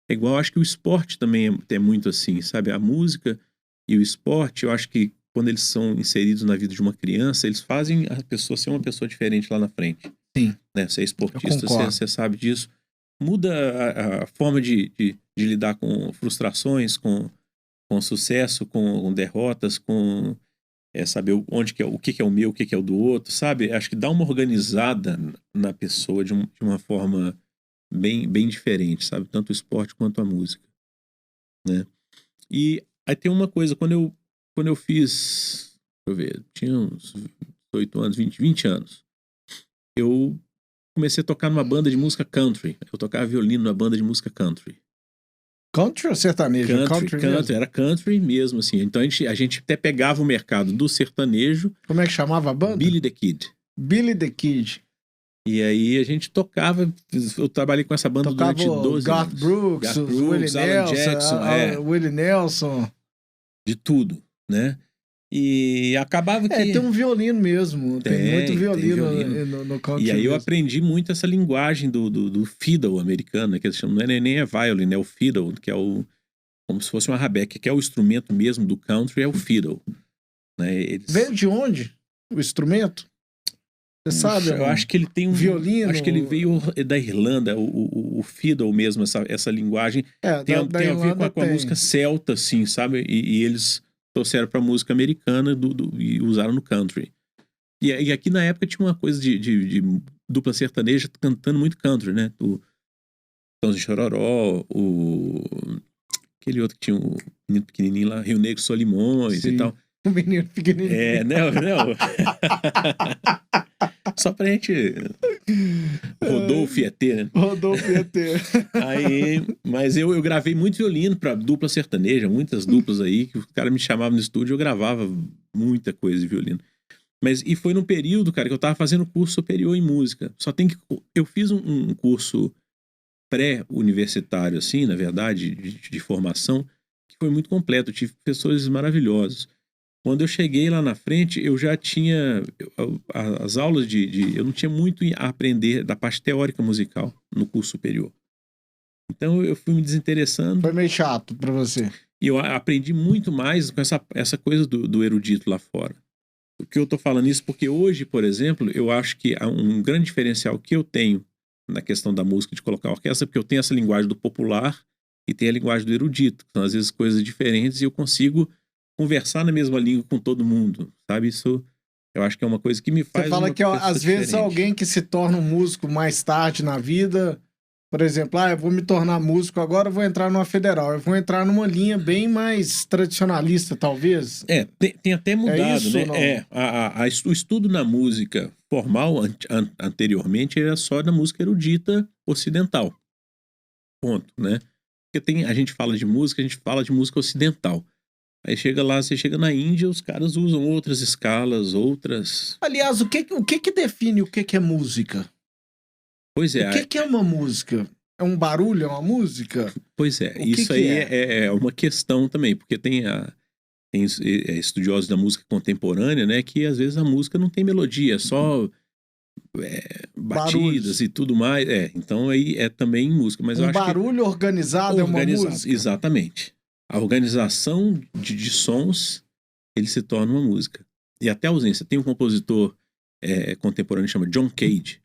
É igual, acho que o esporte também é muito assim, sabe? A música e o esporte, eu acho que quando eles são inseridos na vida de uma criança, eles fazem a pessoa ser uma pessoa diferente lá na frente. Sim. Né? Você é Eu esportista, concordo. você sabe disso. Muda a forma de lidar com frustrações, com sucesso, com derrotas, com saber onde que o que é o meu, o que é o do outro, sabe? Acho que dá uma organizada na pessoa de uma forma bem diferente, sabe? Tanto o esporte quanto a música, né? E aí tem uma coisa, quando eu fiz, deixa eu ver, tinha uns 8 anos, 20 anos, eu comecei a tocar numa banda de música country. Eu tocava violino numa banda de música country. Country ou sertanejo? Country mesmo? Era country mesmo, assim. Então a gente até pegava o mercado do sertanejo. Como é que chamava a banda? Billy the Kid. Billy the Kid. E aí a gente tocava, eu trabalhei com essa banda Tocava durante 12 Garth anos. Brooks, Garth Willie Brooks, Alan Nelson, Jackson, Willie Nelson. de tudo, né? E acabava que... Tem um violino mesmo. Tem muito Tem violino, violino. no country E aí eu mesmo. aprendi muito essa linguagem do fiddle americano, que eles chamam, não é nem a violin, é o fiddle, que é como se fosse uma rabeca, que é o instrumento mesmo do country, é o fiddle. Né? Veio de onde o instrumento? Você sabe? Eu acho que ele tem um... Violino? Acho que ele veio da Irlanda, o fiddle mesmo, essa linguagem. Tem a ver com a música celta, assim, sabe? E eles trouxeram pra música americana e usaram no country. E aqui na época tinha uma coisa de dupla sertaneja cantando muito country, né? O Tons de Chororó, aquele outro que tinha um menino pequenininho lá, Rio Negro Solimões. Sim. E tal. O menino pequenininho. Não. Só pra gente... Rodolfo ET, né? Rodolfo ET. Aí, mas eu gravei muito violino pra dupla sertaneja, muitas duplas aí, que os caras me chamavam no estúdio, eu gravava muita coisa de violino. E foi num período, cara, que eu tava fazendo curso superior em música. Eu fiz um curso pré-universitário, assim, na verdade, de formação, que foi muito completo. Eu tive professores maravilhosos. Quando eu cheguei lá na frente, eu já tinha as aulas eu não tinha muito a aprender da parte teórica musical no curso superior. Então eu fui me desinteressando. Foi meio chato pra você. E eu aprendi muito mais com essa coisa do erudito lá fora. O que eu tô falando isso porque hoje, por exemplo, eu acho que há um grande diferencial que eu tenho na questão da música, de colocar a orquestra, porque eu tenho essa linguagem do popular e tenho a linguagem do erudito, que são às vezes coisas diferentes, e eu consigo conversar na mesma língua com todo mundo, sabe? Isso eu acho que é uma coisa que me faz... Você fala que às vezes alguém que se torna um músico mais tarde na vida, por exemplo, eu vou me tornar músico agora, eu vou entrar numa federal, eu vou entrar numa linha bem mais tradicionalista, talvez. Tem até mudado, isso, né? O estudo na música formal, anteriormente, era só na música erudita ocidental. Ponto, né? Porque a gente fala de música, a gente fala de música ocidental. Aí você chega na Índia, os caras usam outras escalas, outras... Aliás, o que define o que é música? Pois é. O que é uma música? É um barulho? É uma música? Pois é, O isso que aí é? é uma questão também, porque tem estudiosos da música contemporânea, né, que às vezes a música não tem melodia, é só batidas Barulhos. e tudo mais. Então aí é também música, mas eu Um acho que barulho organizado é uma música? exatamente. A organização de sons, ele se torna uma música. E até a ausência. Tem um compositor contemporâneo que chama John Cage.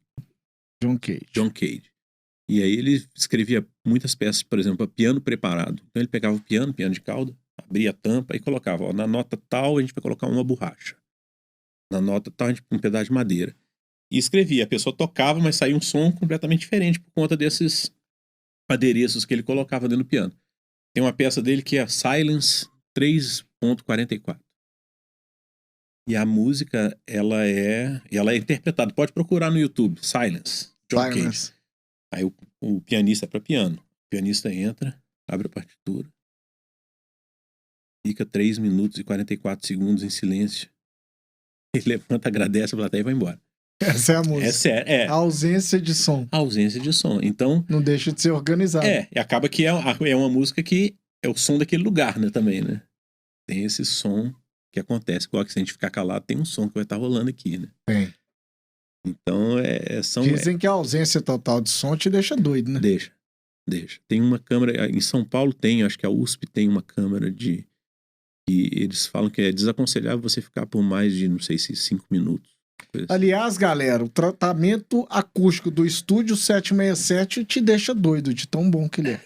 John Cage. E aí ele escrevia muitas peças, por exemplo, para piano preparado. Então ele pegava o piano de cauda, abria a tampa e colocava, ó, na nota tal a gente vai colocar uma borracha. Na nota tal a gente um pedaço de madeira. E escrevia, a pessoa tocava, mas saía um som completamente diferente por conta desses adereços que ele colocava dentro do piano. Tem uma peça dele que é Silence 3.44. E a música, ela é interpretada. Pode procurar no YouTube, Silence, John Cage. Aí o pianista é para piano. O pianista entra, abre a partitura, fica 3 minutos e 44 segundos em silêncio. Ele levanta, agradece a plateia e vai embora. Essa é a música. É sério, A ausência de som. A ausência de som. Então... Não deixa de ser organizado. E acaba que é uma música que é o som daquele lugar, né, também, né? Tem esse som que acontece. Igual que se a gente ficar calado, tem um som que vai estar rolando aqui, né? Tem. Então, Dizem que a ausência total de som te deixa doido, né? Deixa. Tem uma câmera... Em São Paulo acho que a USP tem uma câmera que eles falam que é desaconselhável você ficar por mais de, não sei se 5 minutos. Aliás, galera, o tratamento acústico do Estúdio 767 te deixa doido, de tão bom que ele é.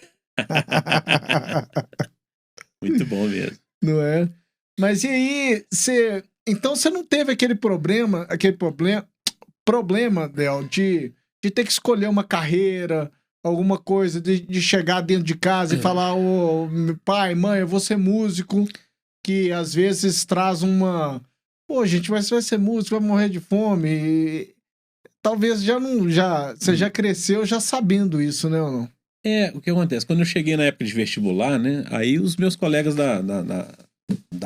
Muito bom mesmo. Não é? Mas e aí, então você não teve aquele problema, Del, de ter que escolher uma carreira, alguma coisa, de chegar dentro de casa e falar, ô, pai, mãe, eu vou ser músico, que às vezes traz uma... Pô, gente, vai ser músico, vai morrer de fome. E talvez você já cresceu já sabendo isso, né, ou não? O que acontece? Quando eu cheguei na época de vestibular, né? Aí os meus colegas da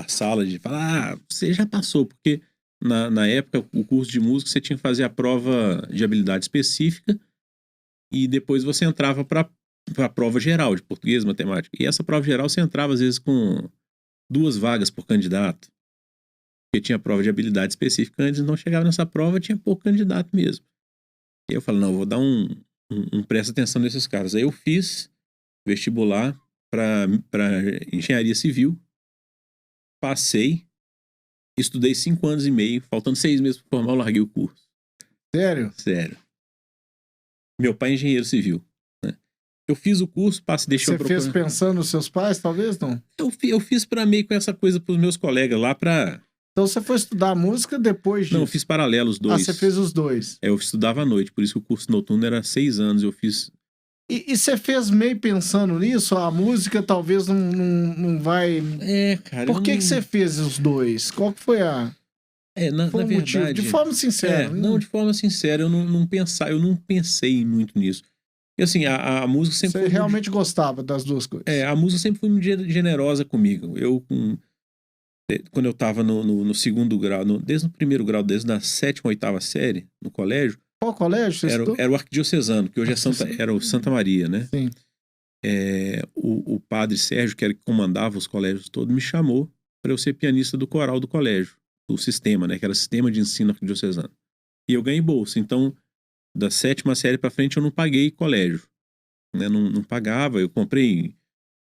sala de falar, você já passou, porque na época, o curso de música, você tinha que fazer a prova de habilidade específica e depois você entrava para a prova geral de português, matemática. E essa prova geral você entrava, às vezes, com 2 vagas por candidato. Porque tinha prova de habilidade específica antes, não chegava nessa prova, tinha pouco candidato mesmo. E eu falei, não, eu vou dar um presta atenção nesses caras. Aí eu fiz vestibular para engenharia civil, passei, estudei 5 anos e meio, faltando 6 meses para formar, eu larguei o curso. Sério? Sério. Meu pai é engenheiro civil, né? Eu fiz o curso, Você fez pensando nos seus pais, talvez, não? Eu fiz para meio com essa coisa pros meus colegas lá para... Então você foi estudar música depois disso? Não, eu fiz paralelo os 2. Ah, você fez os 2. Eu estudava à noite, por isso que o curso noturno era 6 anos, eu fiz... E você fez meio pensando nisso? A música talvez não vai... cara... Por que você fez os 2? Qual que foi a... na verdade... motivo? De forma sincera. Não, de forma sincera, eu não pensei muito nisso. E assim, a música sempre... Você realmente gostava das duas coisas? A música sempre foi muito generosa comigo. Quando eu tava no segundo grau, desde o primeiro grau, desde a 7ª, 8ª série, no colégio... Qual colégio você estudou? Era o Arquidiocesano, que hoje era o Santa Maria, né? Sim. O padre Sérgio, que era que comandava os colégios todos, me chamou para eu ser pianista do coral do colégio, do sistema, né? Que era o Sistema de Ensino Arquidiocesano. E eu ganhei bolsa. Então, da 7ª série para frente, eu não paguei colégio. Né? Não pagava. Eu comprei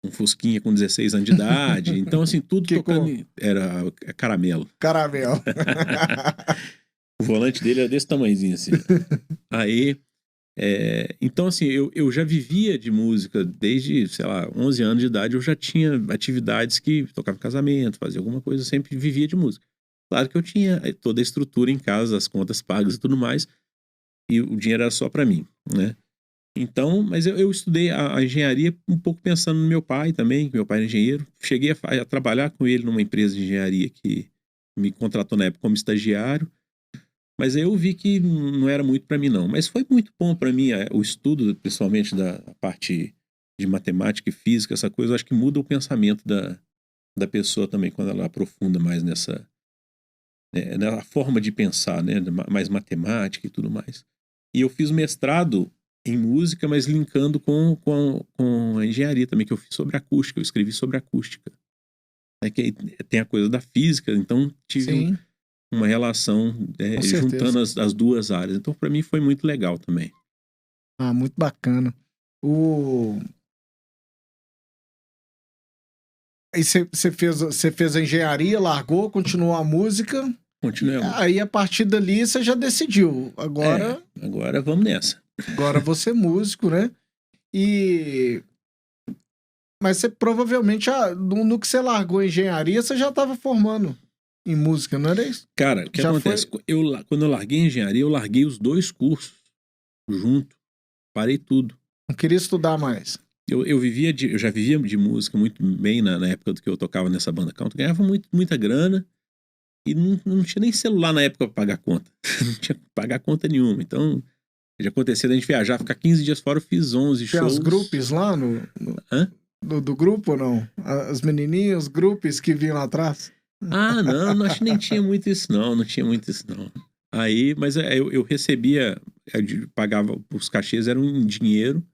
um Fusquinha com 16 anos de idade. Então, assim, tudo tocando... Era caramelo. Caramelo. O volante dele era desse tamanhozinho, assim. Aí... então, assim, eu já vivia de música desde, sei lá, 11 anos de idade. Eu já tinha atividades que tocava em casamento, fazia alguma coisa, eu sempre vivia de música. Claro que eu tinha toda a estrutura em casa, as contas pagas e tudo mais, e o dinheiro era só para mim, né? Então, mas eu estudei a engenharia um pouco pensando no meu pai também, que meu pai era engenheiro. Cheguei a trabalhar com ele numa empresa de engenharia que me contratou na época como estagiário. Mas aí eu vi que não era muito para mim, não. Mas foi muito bom para mim o estudo, principalmente da parte de matemática e física, essa coisa, eu acho que muda o pensamento da pessoa também, quando ela aprofunda mais na forma de pensar, né? Mais matemática e tudo mais. E eu fiz mestrado em música, mas linkando com a engenharia também, que eu fiz sobre acústica, eu escrevi sobre acústica. Que tem a coisa da física, então tive uma relação juntando as duas áreas. Então, para mim, foi muito legal também. Ah, muito bacana. Aí você fez a engenharia, largou, continuou a música. Continuamos. Aí, a partir dali, você já decidiu. Agora vamos nessa. Agora você é músico, né? Mas você provavelmente, no que você largou a engenharia, você já estava formando em música, não era isso? Cara, o que acontece? Quando eu larguei a engenharia, eu larguei os 2 cursos junto. Parei tudo. Não queria estudar mais. Eu já vivia de música muito bem na época do que eu tocava nessa banda country. Ganhava muita grana e não tinha nem celular na época para pagar conta. Não tinha que pagar conta nenhuma. Então, já acontecia da gente viajar, ficar 15 dias fora, eu fiz 11 shows. Tem os grupos lá do grupo ou não? As menininhas, os grupos que vinham lá atrás? Não, acho que nem tinha muito isso não tinha muito isso não. Aí, mas eu recebia, pagava, os cachês eram em dinheiro,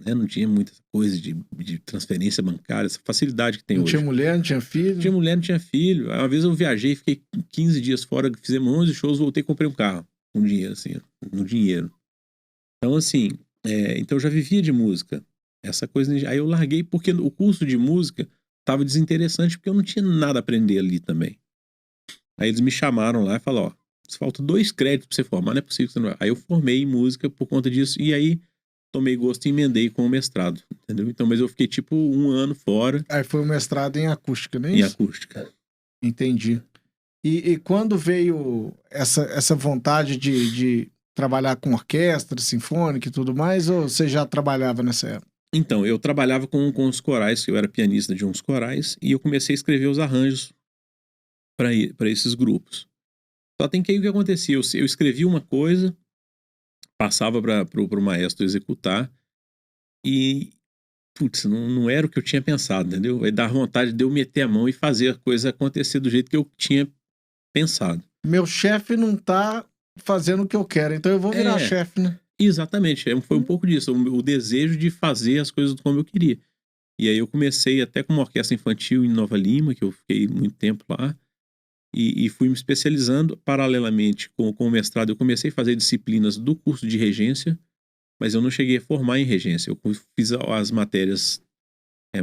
né? Não tinha muita coisa de transferência bancária, essa facilidade que tem hoje. Não tinha mulher, não tinha filho? Não tinha mulher, não tinha filho. Uma vez eu viajei, fiquei 15 dias fora, fizemos 11 shows, voltei e comprei um carro com dinheiro, assim, no dinheiro. Então, assim, então eu já vivia de música. Essa coisa. Aí eu larguei porque o curso de música estava desinteressante, porque eu não tinha nada a aprender ali também. Aí eles me chamaram lá e falaram: ó, faltam 2 créditos pra você formar, não é possível que você não vai. Aí eu formei em música por conta disso, e aí tomei gosto e emendei com o mestrado, entendeu? Então, mas eu fiquei tipo 1 ano fora. Aí foi o mestrado em acústica, não é isso? Em acústica. Entendi. E quando veio essa vontade de trabalhar com orquestra, sinfônica e tudo mais, ou você já trabalhava nessa época? Então, eu trabalhava com os corais, eu era pianista de uns corais, e eu comecei a escrever os arranjos para esses grupos. Só tem que aí o que acontecia, eu escrevia uma coisa, passava para o maestro executar, e, putz, não era o que eu tinha pensado, entendeu? Aí dava vontade de eu meter a mão e fazer a coisa acontecer do jeito que eu tinha pensado. Meu chefe não tá fazendo o que eu quero, então eu vou virar chefe, né? Exatamente, foi um pouco disso, o desejo de fazer as coisas como eu queria. E aí eu comecei até com uma orquestra infantil em Nova Lima, que eu fiquei muito tempo lá, e fui me especializando paralelamente com o mestrado. Eu comecei a fazer disciplinas do curso de regência, mas eu não cheguei a formar em regência. Eu fiz as matérias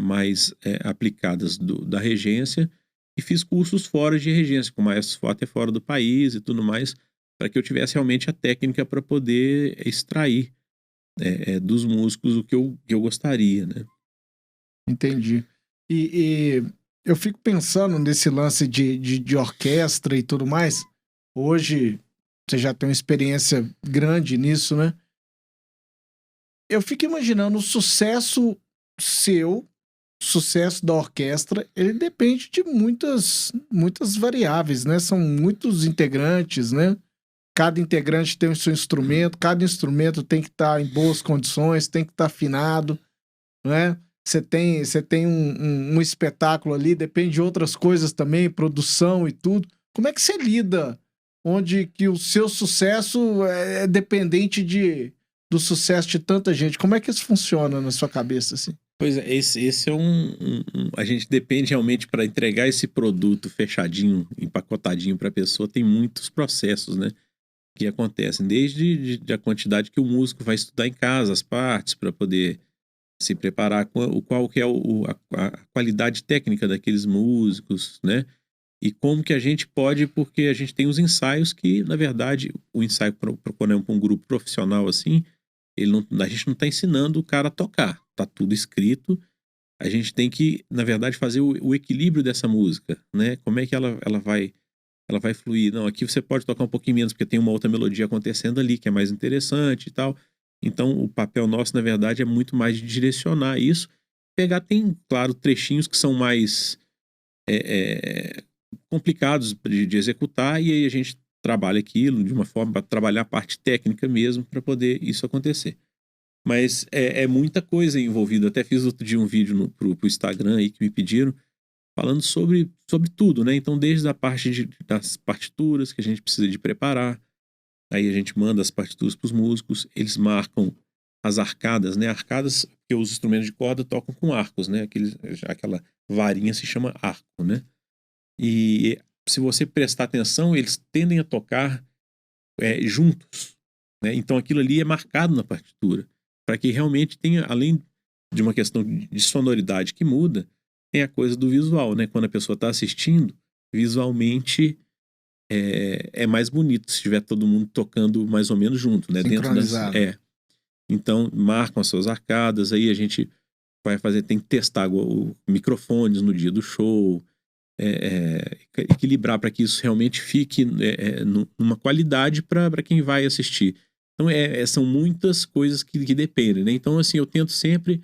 mais aplicadas da regência e fiz cursos fora de regência, com maestros até fora do país e tudo mais, para que eu tivesse realmente a técnica para poder extrair dos músicos o que eu gostaria, né? Entendi. E eu fico pensando nesse lance de orquestra e tudo mais. Hoje, você já tem uma experiência grande nisso, né? Eu fico imaginando o sucesso seu, sucesso da orquestra, ele depende de muitas variáveis, né? São muitos integrantes, né? Cada integrante tem o seu instrumento, cada instrumento tem que estar em boas condições, tem que estar afinado, né? Você tem um espetáculo ali, depende de outras coisas também, produção e tudo. Como é que você lida onde que o seu sucesso é dependente do sucesso de tanta gente? Como é que isso funciona na sua cabeça, assim? Pois é, esse é a gente depende realmente para entregar esse produto fechadinho, empacotadinho para a pessoa, tem muitos processos, né? Que acontecem, desde a quantidade que o músico vai estudar em casa, as partes, para poder se preparar, qual que é a qualidade técnica daqueles músicos, né? E como que a gente pode, porque a gente tem os ensaios que, na verdade, o ensaio para um grupo profissional assim, a gente não está ensinando o cara a tocar, tá tudo escrito, a gente tem que, na verdade, fazer o equilíbrio dessa música, né? Como é que ela vai fluir. Não, aqui você pode tocar um pouquinho menos, porque tem uma outra melodia acontecendo ali, que é mais interessante e tal. Então, o papel nosso, na verdade, é muito mais de direcionar isso. Tem, claro, trechinhos que são mais complicados de executar, e aí a gente trabalha aquilo de uma forma para trabalhar a parte técnica mesmo, para poder isso acontecer. Mas é muita coisa envolvida. Até fiz outro dia um vídeo pro Instagram aí que me pediram, falando sobre tudo, né? Então, desde a parte das partituras que a gente precisa de preparar, aí a gente manda as partituras para os músicos, eles marcam as arcadas, né? Arcadas, porque os instrumentos de corda tocam com arcos, né? Aquela varinha se chama arco, né? E se você prestar atenção, eles tendem a tocar juntos, né? Então aquilo ali é marcado na partitura, para que realmente tenha, além de uma questão de sonoridade que muda, tem a coisa do visual, né? Quando a pessoa está assistindo, visualmente é mais bonito se tiver todo mundo tocando mais ou menos junto, né? Sincronizado. Então, marcam as suas arcadas, aí a gente tem que testar microfones no dia do show, equilibrar para que isso realmente fique numa qualidade para quem vai assistir. Então, são muitas coisas que dependem, né? Então, assim, eu tento sempre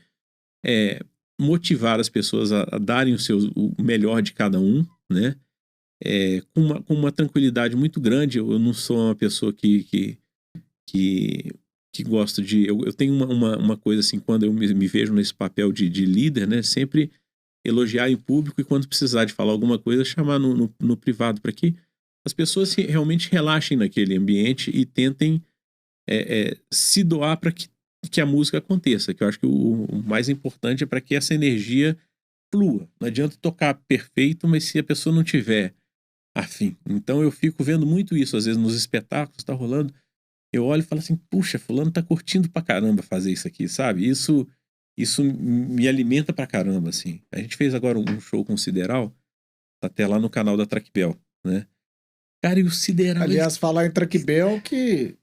motivar as pessoas a darem o melhor de cada um, né? Com uma tranquilidade muito grande. Eu não sou uma pessoa que gosto de... Eu tenho uma coisa assim, quando eu me vejo nesse papel de líder, né? Sempre elogiar em público e quando precisar de falar alguma coisa, chamar no privado, para que as pessoas realmente relaxem naquele ambiente e tentem se doar para que a música aconteça, que eu acho que o mais importante é para que essa energia flua. Não adianta tocar perfeito, mas se a pessoa não tiver afim. Então eu fico vendo muito isso, às vezes nos espetáculos, tá rolando, eu olho e falo assim, puxa, fulano tá curtindo pra caramba fazer isso aqui, sabe? Isso me alimenta pra caramba, assim. A gente fez agora um show com o Sideral, tá até lá no canal da Trackbell, né? Cara, e o Sideral... Aliás, falar em Trackbell que...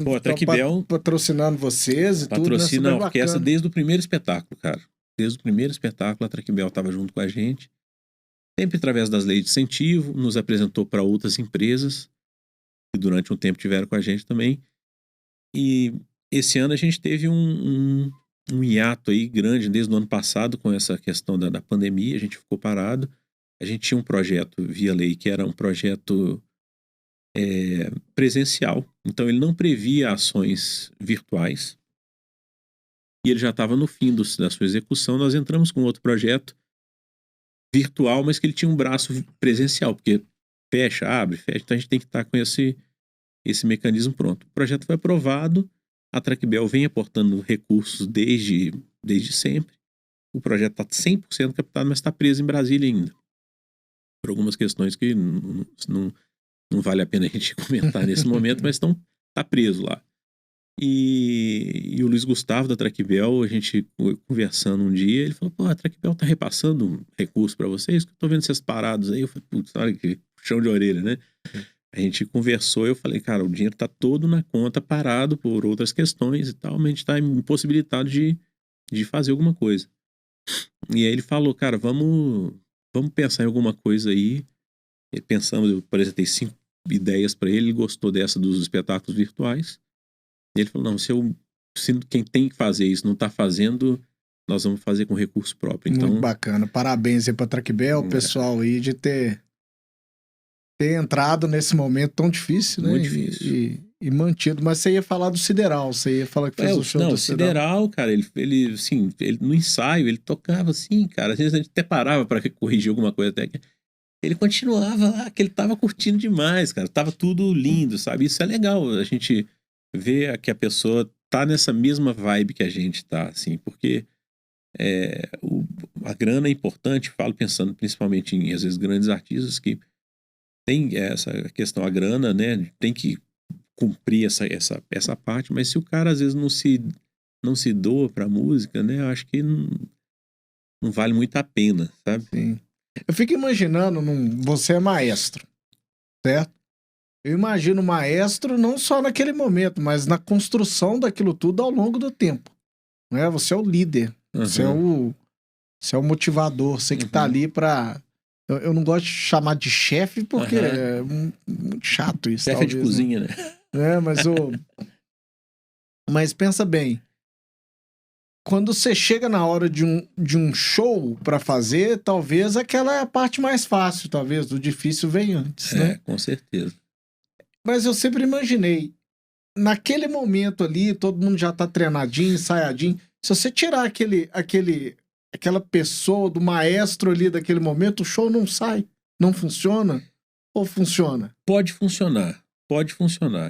Pô, a Trackbell... patrocinando vocês e tudo, né? Patrocina a orquestra desde o primeiro espetáculo, cara. Desde o primeiro espetáculo, a Trackbell tava junto com a gente. Sempre através das leis de incentivo, nos apresentou para outras empresas, que durante um tempo tiveram com a gente também. E esse ano a gente teve um hiato aí grande, desde o ano passado, com essa questão da pandemia, a gente ficou parado. A gente tinha um projeto via lei, que era um projeto presencial, então ele não previa ações virtuais, e ele já estava no fim da sua execução. Nós entramos com outro projeto virtual, mas que ele tinha um braço presencial, porque fecha, abre, fecha, então a gente tem que estar com esse mecanismo pronto. O projeto foi aprovado, a Trackbell vem aportando recursos desde sempre. O projeto está 100% captado, mas está preso em Brasília ainda, por algumas questões que não vale a pena a gente comentar nesse momento, mas tá preso lá. E o Luiz Gustavo da Trackbell, a gente conversando um dia, ele falou, pô, a Trackbell tá repassando recurso para vocês, que eu tô vendo vocês parados aí. Eu falei, putz, olha que puxão de orelha, né? A gente conversou e eu falei, cara, o dinheiro tá todo na conta, parado por outras questões e tal, mas a gente tá impossibilitado de fazer alguma coisa. E aí ele falou, cara, vamos pensar em alguma coisa aí. E pensamos, eu apresentei 5 ideias para ele gostou dessa dos espetáculos virtuais. E ele falou, não, se quem tem que fazer isso não tá fazendo, nós vamos fazer com recurso próprio. Então, muito bacana. Parabéns aí pra Trackbell, pessoal aí, de ter entrado nesse momento tão difícil, né? Muito difícil. E mantido. Mas você ia falar do Sideral, você ia falar que fez o show do Sideral, cara, ele assim, no ensaio, ele tocava assim, cara, às vezes a gente até parava para corrigir alguma coisa até que ele continuava lá, que ele tava curtindo demais, cara, tava tudo lindo, sabe? Isso é legal, a gente vê que a pessoa tá nessa mesma vibe que a gente tá, assim, porque a grana é importante, falo pensando principalmente em, às vezes, grandes artistas que tem essa questão, a grana, né, tem que cumprir essa parte, mas se o cara às vezes não se doa pra música, né, eu acho que não vale muito a pena, sabe? Sim. Eu fico imaginando, você é maestro, certo? Eu imagino maestro não só naquele momento, mas na construção daquilo tudo ao longo do tempo, né? Você é o líder, você é o motivador, você que tá ali pra... Eu não gosto de chamar de chefe porque é muito chato isso. Chefe de cozinha, né? Mas pensa bem. Quando você chega na hora de um show pra fazer, talvez aquela é a parte mais fácil, talvez. O difícil vem antes, né? Com certeza. Mas eu sempre imaginei naquele momento ali, todo mundo já tá treinadinho, ensaiadinho. Se você tirar aquela pessoa do maestro ali daquele momento, o show não sai, não funciona ou funciona? Pode funcionar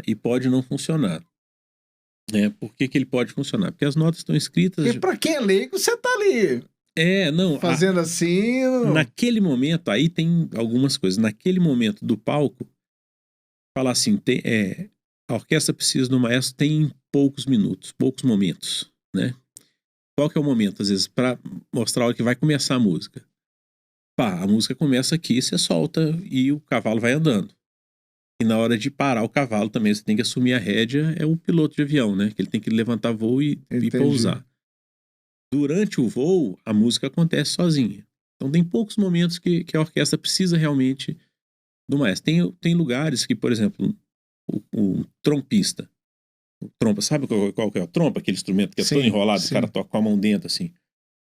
e pode não funcionar. Né? Por que ele pode funcionar? Porque as notas estão escritas. Porque pra quem é leigo, você tá ali não. fazendo assim. Naquele momento, aí tem algumas coisas. Naquele momento do palco, falar assim, a orquestra precisa do maestro tem poucos minutos, poucos momentos, né? Qual que é o momento, às vezes, para mostrar a hora que vai começar a música? Pá, a música começa aqui, você solta e o cavalo vai andando. E na hora de parar o cavalo também, você tem que assumir a rédea, é o piloto de avião, né? Que ele tem que levantar voo e pousar. Durante o voo, a música acontece sozinha. Então tem poucos momentos que a orquestra precisa realmente do maestro. Tem lugares que, por exemplo, o trompista, o trompa, sabe qual que é o trompa? Aquele instrumento que é todo enrolado, o cara toca com a mão dentro, assim.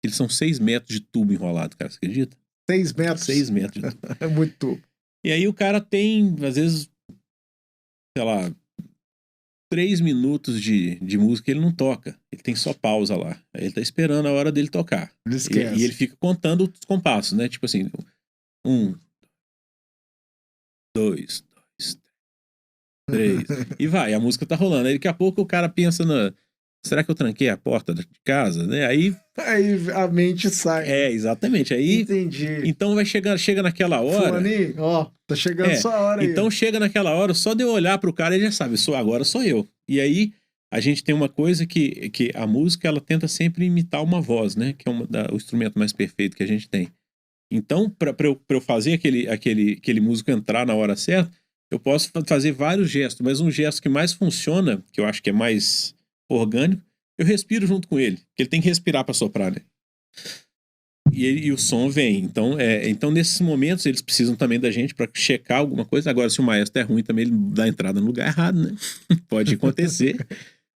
Eles são 6 metros de tubo enrolado, cara, você acredita? 6 metros? 6 metros de tubo. É muito tubo. E aí o cara tem, às vezes, sei lá, 3 minutos de música, ele não toca. Ele tem só pausa lá. Aí ele tá esperando a hora dele tocar. E ele fica contando os compassos, né? Tipo assim, 1, 2, 3. E vai, a música tá rolando. Aí daqui a pouco o cara pensa será que eu tranquei a porta de casa, né? Aí a mente sai. Exatamente. Aí, entendi. Então chega naquela hora. Fulaninho, tá chegando sua hora aí. Então chega naquela hora, só de eu olhar pro cara, ele já sabe, agora sou eu. E aí a gente tem uma coisa que a música, ela tenta sempre imitar uma voz, né? Que é o instrumento mais perfeito que a gente tem. Então, pra eu fazer aquele músico entrar na hora certa, eu posso fazer vários gestos, mas um gesto que mais funciona, que eu acho que é mais orgânico, eu respiro junto com ele, porque ele tem que respirar para soprar, né? E o som vem. Então, nesses momentos, eles precisam também da gente para checar alguma coisa. Agora, se o maestro é ruim também, ele dá entrada no lugar errado, né? Pode acontecer.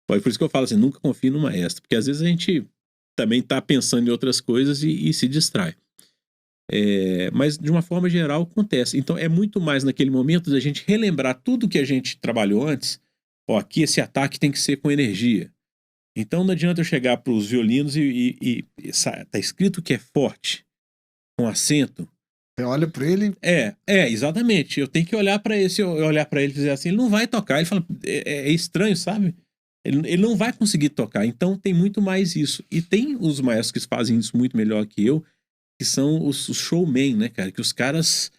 Por isso que eu falo assim, nunca confie no maestro, porque às vezes a gente também tá pensando em outras coisas e se distrai. Mas de uma forma geral acontece. Então é muito mais naquele momento da gente relembrar tudo que a gente trabalhou antes. Aqui esse ataque tem que ser com energia. Então não adianta eu chegar para os violinos e tá escrito que é forte, com acento. Você olha para ele. Exatamente. Eu tenho que olhar para ele. Se eu olhar para ele e fizer assim, ele não vai tocar. Ele fala, é estranho, sabe? Ele não vai conseguir tocar. Então tem muito mais isso. E tem os maestros que fazem isso muito melhor que eu, que são os showmen, né, cara? Que os caras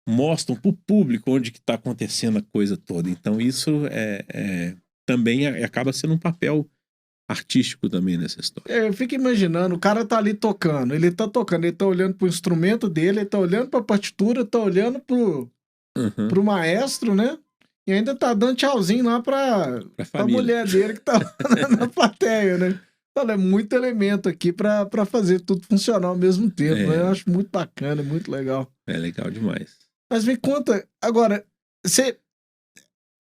mostram pro público onde que tá acontecendo a coisa toda. Então isso também acaba sendo um papel artístico também nessa história. Eu fico imaginando, o cara tá ali tocando, ele tá olhando pro instrumento dele, ele tá olhando pra partitura, tá olhando pro maestro, né? E ainda tá dando tchauzinho lá pra mulher dele que tá na plateia, né? Então, é muito elemento aqui pra fazer tudo funcionar ao mesmo tempo, né? Eu acho muito bacana, muito legal. É legal demais. Mas me conta, agora, você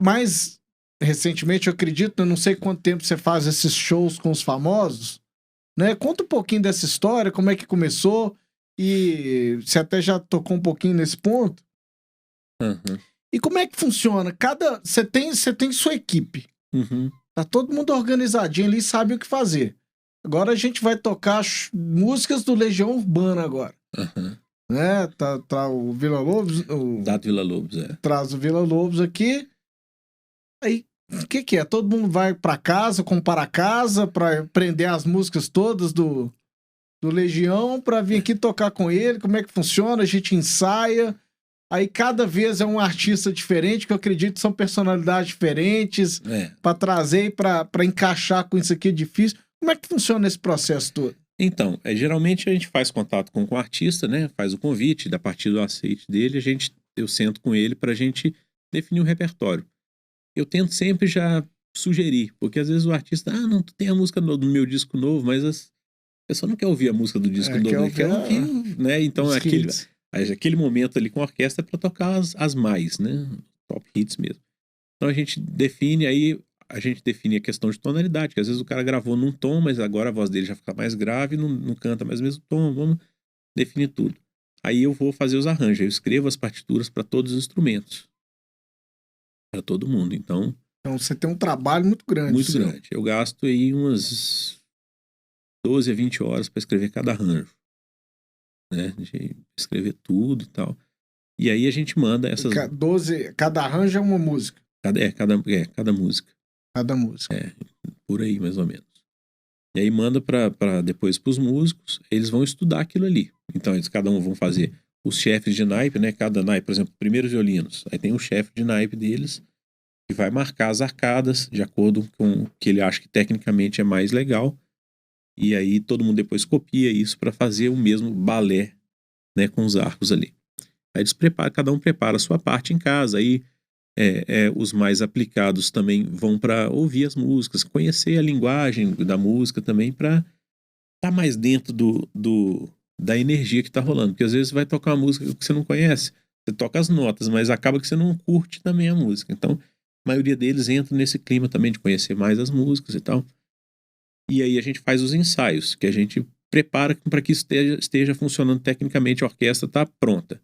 mais recentemente, eu acredito, eu não sei quanto tempo você faz esses shows com os famosos, né? Conta um pouquinho dessa história, como é que começou, e você até já tocou um pouquinho nesse ponto. Uhum. E como é que funciona? Você tem sua equipe. Uhum. Tá todo mundo organizadinho ali, sabe o que fazer. Agora a gente vai tocar músicas do Legião Urbana agora. Uhum. Né? Tá o Vila Lobos. Dado Vila Lobos, Traz o Vila Lobos aqui. Aí, o que é? Todo mundo vai pra casa, comprar a casa, pra aprender as músicas todas do Legião, pra vir aqui tocar com ele. Como é que funciona? A gente ensaia. Aí cada vez é um artista diferente, que eu acredito que são personalidades diferentes, pra trazer e pra encaixar com isso aqui é difícil. Como é que funciona esse processo todo? Então, geralmente a gente faz contato com o artista, né? Faz o convite, da partir do aceite dele, eu sento com ele pra gente definir o repertório. Eu tento sempre já sugerir, porque às vezes o artista, não, tu tem a música do meu disco novo, mas a pessoa não quer ouvir a música do disco novo, quer ouvir, né? Então aquele momento ali com a orquestra é pra tocar as mais, né? Top hits mesmo. Então a gente define a questão de tonalidade, que às vezes o cara gravou num tom, mas agora a voz dele já fica mais grave, não canta mais o mesmo tom, vamos definir tudo. Aí eu vou fazer os arranjos, eu escrevo as partituras para todos os instrumentos. Para todo mundo. Então, Então você tem um trabalho muito grande. Muito seu. grande. Eu gasto aí umas 12 a 20 horas para escrever cada arranjo, né? De escrever tudo e tal. E aí a gente manda essas... 12, cada arranjo é uma música. Cada música. Cada música. Por aí, mais ou menos. E aí manda para depois pros músicos, eles vão estudar aquilo ali. Então eles cada um vão fazer os chefes de naipe, né? Cada naipe, por exemplo, primeiros violinos. Aí tem um chefe de naipe deles que vai marcar as arcadas de acordo com o que ele acha que tecnicamente é mais legal. E aí todo mundo depois copia isso para fazer o mesmo balé, né, com os arcos ali. Aí eles cada um prepara a sua parte em casa. Aí os mais aplicados também vão para ouvir as músicas, conhecer a linguagem da música também, para estar mais dentro da energia que está rolando. Porque às vezes você vai tocar uma música que você não conhece, você toca as notas, mas acaba que você não curte também a música. Então, a maioria deles entra nesse clima também de conhecer mais as músicas e tal. E aí a gente faz os ensaios, que a gente prepara para que esteja funcionando tecnicamente, a orquestra está pronta.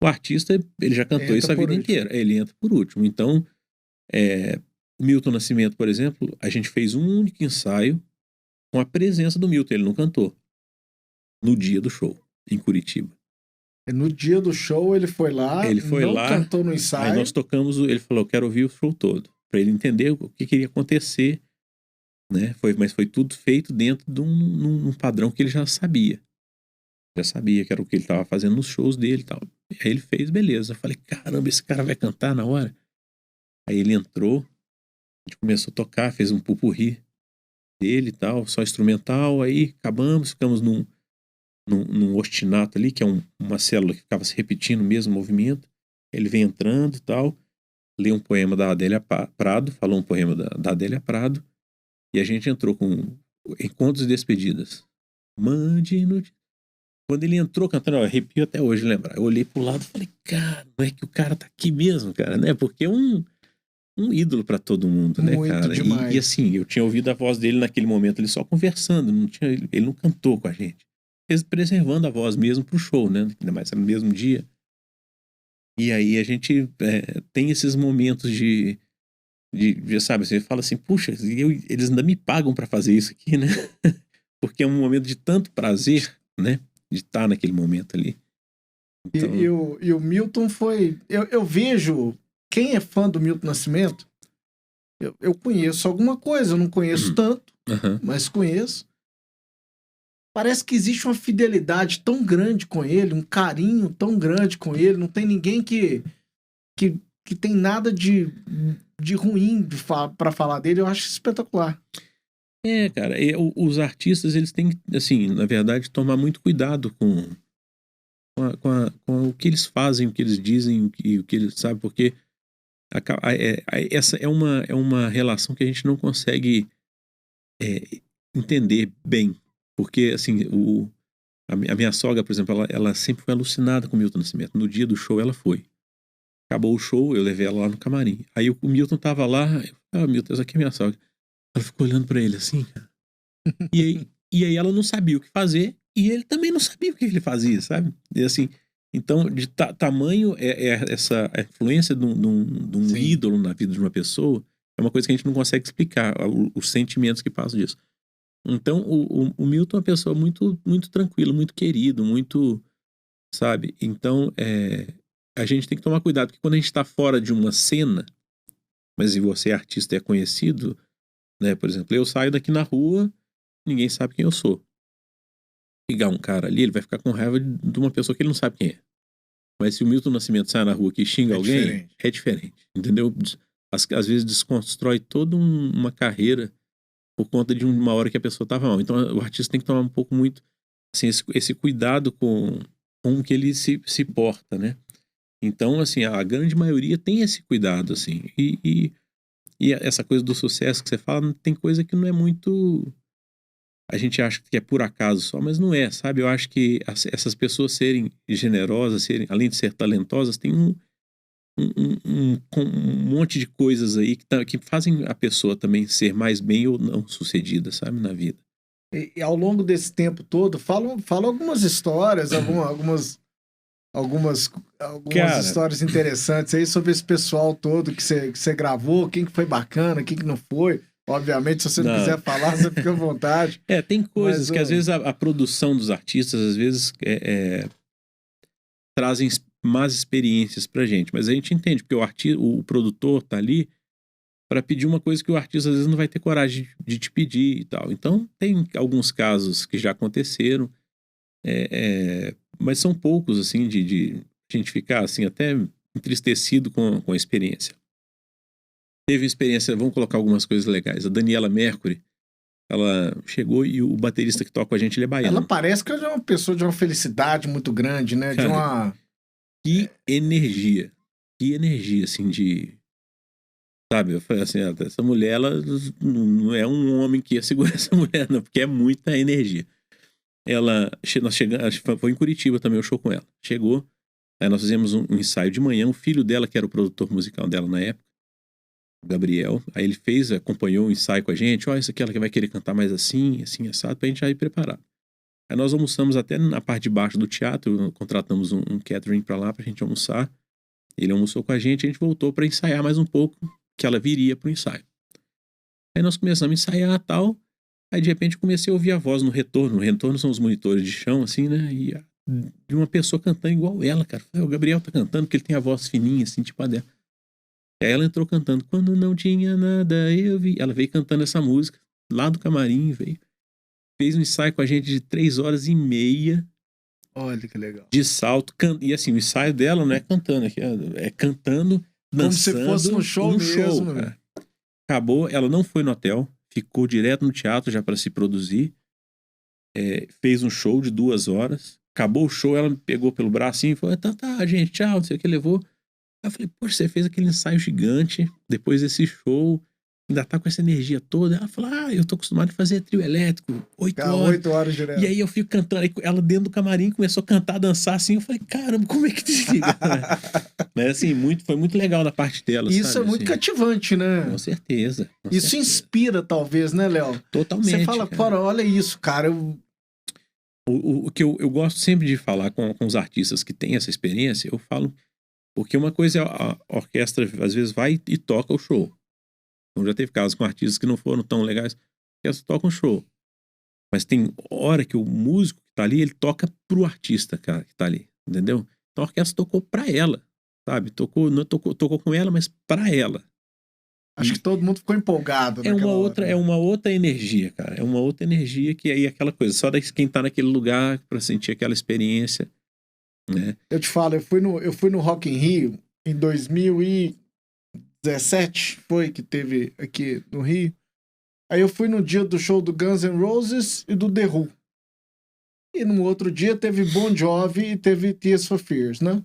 O artista, ele já cantou isso a vida inteira. Ele entra por último. Então, o Milton Nascimento, por exemplo, a gente fez um único ensaio com a presença do Milton. Ele não cantou. No dia do show, em Curitiba. No dia do show, ele foi lá, cantou no ensaio. Aí nós tocamos, ele falou, eu quero ouvir o show todo. Para ele entender o que iria acontecer, né? Mas foi tudo feito dentro de um padrão que ele já sabia. Já sabia que era o que ele estava fazendo nos shows dele e tal. Aí ele fez, beleza. Eu falei, caramba, esse cara vai cantar na hora? Aí ele entrou, a gente começou a tocar, fez um pupurri dele e tal, só instrumental. Aí acabamos, ficamos num ostinato ali, que é uma célula que ficava se repetindo o mesmo movimento. Ele vem entrando e tal, lê um poema da Adélia Prado, falou um poema da Adélia Prado, e a gente entrou com Encontros e Despedidas. Mande no... Quando ele entrou cantando, eu arrepio até hoje lembrar. Eu olhei pro lado e falei, cara, não é que o cara tá aqui mesmo, cara, né? Porque é um ídolo pra todo mundo, né, Muito cara? demais. E assim, eu tinha ouvido a voz dele naquele momento, ele só conversando, ele não cantou com a gente. Preservando a voz mesmo pro show, né? Ainda mais no mesmo dia. E aí a gente tem esses momentos de sabe, você fala assim, puxa, eles ainda me pagam pra fazer isso aqui, né? Porque é um momento de tanto prazer, né? De estar naquele momento ali. Então... E o Milton foi... Eu vejo... Quem é fã do Milton Nascimento, eu conheço alguma coisa, eu não conheço tanto, mas conheço. Parece que existe uma fidelidade tão grande com ele, um carinho tão grande com ele, não tem ninguém que tem nada de ruim para falar dele, eu acho espetacular. Cara, os artistas, eles têm que, assim, na verdade, tomar muito cuidado com o que eles fazem, o que eles dizem, o que eles sabem, porque essa é uma relação que a gente não consegue entender bem. Porque, assim, a minha sogra, por exemplo, ela sempre foi alucinada com o Milton Nascimento. No dia do show, ela foi. Acabou o show, eu levei ela lá no camarim. Aí o Milton tava lá, Milton, essa aqui é minha sogra. Ela ficou olhando pra ele assim, cara. E aí ela não sabia o que fazer, e ele também não sabia o que ele fazia, sabe? E assim, então, de tamanho essa influência de um ídolo na vida de uma pessoa, é uma coisa que a gente não consegue explicar, os sentimentos que passam disso. Então, o Milton é uma pessoa muito, muito tranquila, muito querido, muito, sabe? Então, a gente tem que tomar cuidado, porque quando a gente está fora de uma cena, mas se você é artista e é conhecido, né? Por exemplo, eu saio daqui na rua, ninguém sabe quem eu sou. Pegar um cara ali, ele vai ficar com raiva de uma pessoa que ele não sabe quem é. Mas se o Milton Nascimento sai na rua aqui e xinga alguém, é diferente, entendeu? Às vezes desconstrói toda uma carreira por conta de uma hora que a pessoa estava mal. Então o artista tem que tomar um pouco muito, assim, esse cuidado com o que ele se porta, né? Então, assim, a grande maioria tem esse cuidado, assim. E essa coisa do sucesso que você fala, tem coisa que não é muito... A gente acha que é por acaso só, mas não é, sabe? Eu acho que essas pessoas serem generosas, além de ser talentosas, tem um monte de coisas aí que fazem a pessoa também ser mais bem ou não sucedida, sabe? Na vida. E ao longo desse tempo todo, fala algumas histórias, algumas algumas Cara, histórias interessantes aí sobre esse pessoal todo que você gravou, quem que foi bacana, quem que não foi. Obviamente, se você não não. quiser falar, você fica à vontade. Tem coisas Mas, que às vezes a produção dos artistas, às vezes, trazem más experiências pra gente. Mas a gente entende, porque o produtor tá ali para pedir uma coisa que o artista às vezes não vai ter coragem de te pedir e tal. Então, tem alguns casos que já aconteceram, mas são poucos, assim, de a gente ficar, assim, até entristecido com a experiência. Teve experiência, vamos colocar algumas coisas legais. A Daniela Mercury, ela chegou e o baterista que toca com a gente, ele é baiano. ela parece que é uma pessoa de uma felicidade muito grande, né? Cara, de uma... Que energia, assim, sabe, eu falei assim, essa mulher, ela não é um homem que ia segurar essa mulher, não, porque é muita energia. Nós chegamos, acho que foi em Curitiba também o show com ela. Chegou, aí nós fizemos um ensaio de manhã, o filho dela, que era o produtor musical dela na época, o Gabriel, aí ele acompanhou o ensaio com a gente, isso aqui ela que vai querer cantar mais assim, assado, pra gente já ir preparado. Aí nós almoçamos até na parte de baixo do teatro, contratamos um catering pra lá pra gente almoçar. Ele almoçou com a gente voltou pra ensaiar mais um pouco, que ela viria pro ensaio. Aí nós começamos a ensaiar e tal, aí de repente comecei a ouvir a voz no retorno. No retorno são os monitores de chão, assim, né? E de uma pessoa cantando igual ela, cara. O Gabriel tá cantando porque ele tem a voz fininha, assim, tipo a dela. Aí ela entrou cantando, quando não tinha nada, eu vi. Ela veio cantando essa música, lá do camarim, veio. Fez um ensaio com a gente de 3h30. Olha que legal. De salto, e assim, o ensaio dela não é cantando aqui, é cantando, dançando. Como se fosse um show mesmo, cara. Acabou, ela não foi no hotel, ficou direto no teatro já para se produzir. Fez um show de 2 horas. Acabou o show, ela me pegou pelo bracinho e falou: tá, gente, tchau, não sei o que, levou. Aí eu falei: poxa, você fez aquele ensaio gigante, depois desse show, ainda tá com essa energia toda. Ela falou: eu tô acostumado a fazer trio elétrico, 8 horas. 8 horas direto. E aí eu fico cantando, aí ela dentro do camarim começou a cantar, dançar assim, eu falei: caramba, como é que desliga? Mas assim, foi muito legal da parte dela, isso sabe? É muito assim, cativante, né? Com certeza. Isso inspira, talvez, né, Léo? Totalmente. Você fala, cara, olha isso, cara. O que eu gosto sempre de falar com os artistas que têm essa experiência, eu falo, porque uma coisa é a orquestra, às vezes, vai e toca o show. Então já teve casos com artistas que não foram tão legais, a orquestra toca um show. Mas tem hora que o músico que tá ali, ele toca pro artista, cara, que tá ali, entendeu? Então a orquestra tocou pra ela, sabe? Tocou com ela, mas pra ela. Acho que todo mundo ficou empolgado naquela hora. É uma outra energia, cara. É uma outra energia que aí é aquela coisa, só quem tá naquele lugar pra sentir aquela experiência, né? Eu te falo, eu fui no Rock in Rio em 2017, foi que teve aqui no Rio. Aí eu fui no dia do show do Guns N' Roses e do The Who. E no outro dia teve Bon Jovi e teve Tears for Fears, né?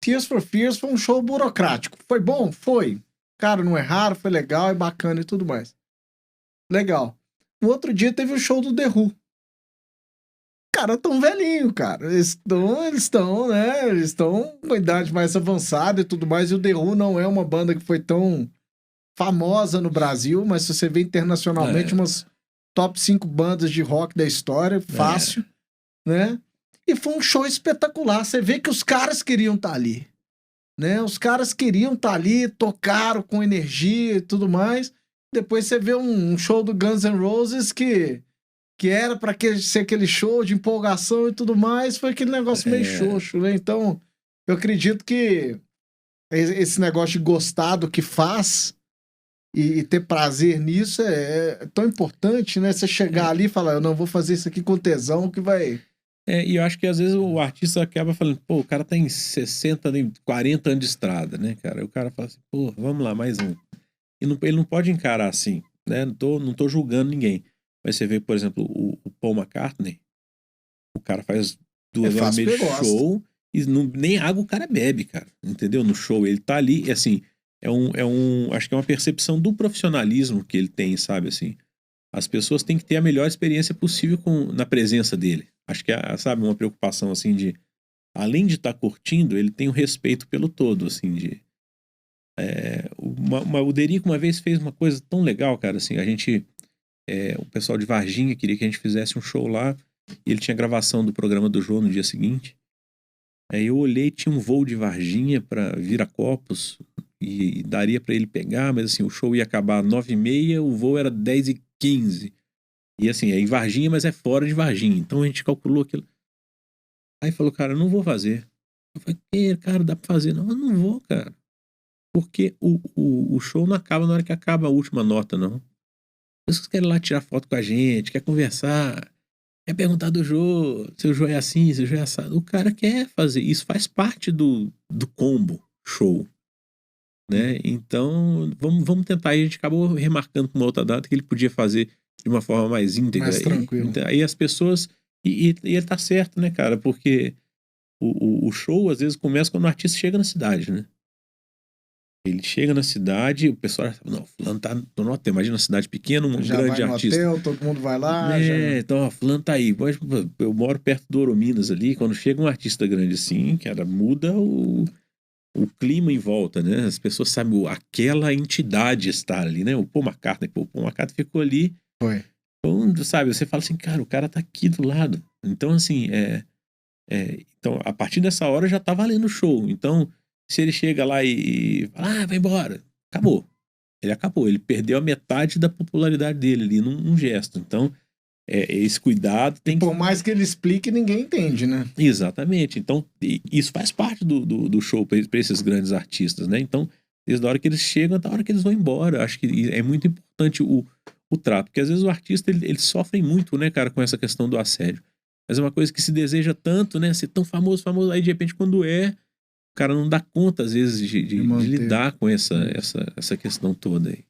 Tears for Fears foi um show burocrático. Foi bom? Foi. Cara, não erraram, foi legal, é bacana e tudo mais. Legal. No outro dia teve o show do The Who. Cara, tão velhinho, cara. Eles estão, né? Eles estão com idade mais avançada e tudo mais. E o The Who não é uma banda que foi tão famosa no Brasil, mas se você vê internacionalmente, umas top 5 bandas de rock da história, fácil, né? E foi um show espetacular. Você vê que os caras queriam estar ali, né? Os caras queriam estar ali, tocaram com energia e tudo mais. Depois você vê um show do Guns N' Roses que era pra ser aquele show de empolgação e tudo mais, foi aquele negócio meio xoxo, né? Então, eu acredito que esse negócio de gostar do que faz e ter prazer nisso é tão importante, né? Você chegar ali e falar, eu não vou fazer isso aqui com tesão que vai... E eu acho que às vezes o artista acaba falando, pô, o cara tem 60, 40 anos de estrada, né, cara? Aí o cara fala assim, pô, vamos lá, mais um. E ele não pode encarar assim, né? Não tô julgando ninguém. Mas você vê, por exemplo, o Paul McCartney, o cara faz 2 horas e meia de show e nem água o cara bebe, cara, entendeu? No show, ele tá ali, assim, acho que é uma percepção do profissionalismo que ele tem, sabe, assim. As pessoas têm que ter a melhor experiência possível na presença dele. Acho que é, sabe, uma preocupação, assim, de, além de estar curtindo, ele tem um respeito pelo todo, assim, de... o Derico uma vez fez uma coisa tão legal, cara, assim, a gente... o pessoal de Varginha queria que a gente fizesse um show lá, e ele tinha gravação do programa do João no dia seguinte. Aí eu olhei, tinha um voo de Varginha para Viracopos e daria para ele pegar, mas assim, o show ia acabar às 9h30, o voo era 10h15. E assim, é em Varginha, mas é fora de Varginha. Então a gente calculou aquilo. Aí falou, cara, eu não vou fazer. Eu falei, cara, dá pra fazer? Não, eu não vou, cara. Porque o show não acaba na hora que acaba a última nota, não. Vocês querem lá tirar foto com a gente, quer conversar, quer perguntar do Jô, se o Jô é assim, se o Jô é assado. O cara quer fazer. Isso faz parte do combo show, né? Então, vamos tentar. Aí a gente acabou remarcando com uma outra data que ele podia fazer de uma forma mais íntegra. Mais tranquilo. Aí as pessoas... E ele tá certo, né, cara? Porque o show, às vezes, começa quando o artista chega na cidade, né? Ele chega na cidade, o pessoal já fala, não, fulano tá no hotel. Imagina uma cidade pequena, um Já grande vai no artista. hotel, todo mundo vai lá. Então, ó, fulano tá aí. Eu moro perto do Ouro Minas ali, quando chega um artista grande assim, cara, muda o clima em volta, né? As pessoas sabem, aquela entidade está ali, né? O Paul McCartney ficou ali. Foi. Então, sabe, você fala assim, cara, o cara tá aqui do lado. Então, assim, então, a partir dessa hora já tá valendo o show. Então, se ele chega lá e fala, vai embora, acabou. Ele acabou, ele perdeu a metade da popularidade dele ali num gesto. Então, esse cuidado tem Por mais que ele explique, ninguém entende, né? Exatamente. Então, isso faz parte do show para esses grandes artistas, né? Então, desde a hora que eles chegam até a hora que eles vão embora. Acho que é muito importante o trato, porque às vezes o artista ele sofre muito, né, cara, com essa questão do assédio. Mas é uma coisa que se deseja tanto, né? Ser tão famoso, aí de repente quando o cara não dá conta, às vezes, de lidar com essa questão toda aí.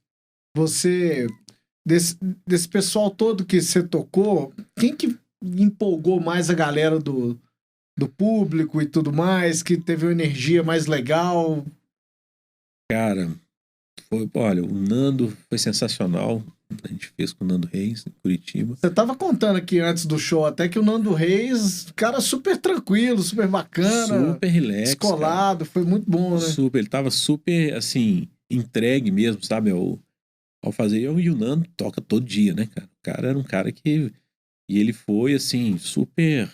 Você, desse pessoal todo que você tocou, quem que empolgou mais a galera do público e tudo mais, que teve uma energia mais legal? Cara, olha, o Nando foi sensacional. A gente fez com o Nando Reis, em Curitiba. Você tava contando aqui antes do show até que o Nando Reis, cara super tranquilo, super bacana. Super relax, descolado, cara. Foi muito bom, né? Super, ele tava super, assim, entregue mesmo, sabe? Ao fazer. E o Nando toca todo dia, né, cara? O cara era um cara que... E ele foi, assim, super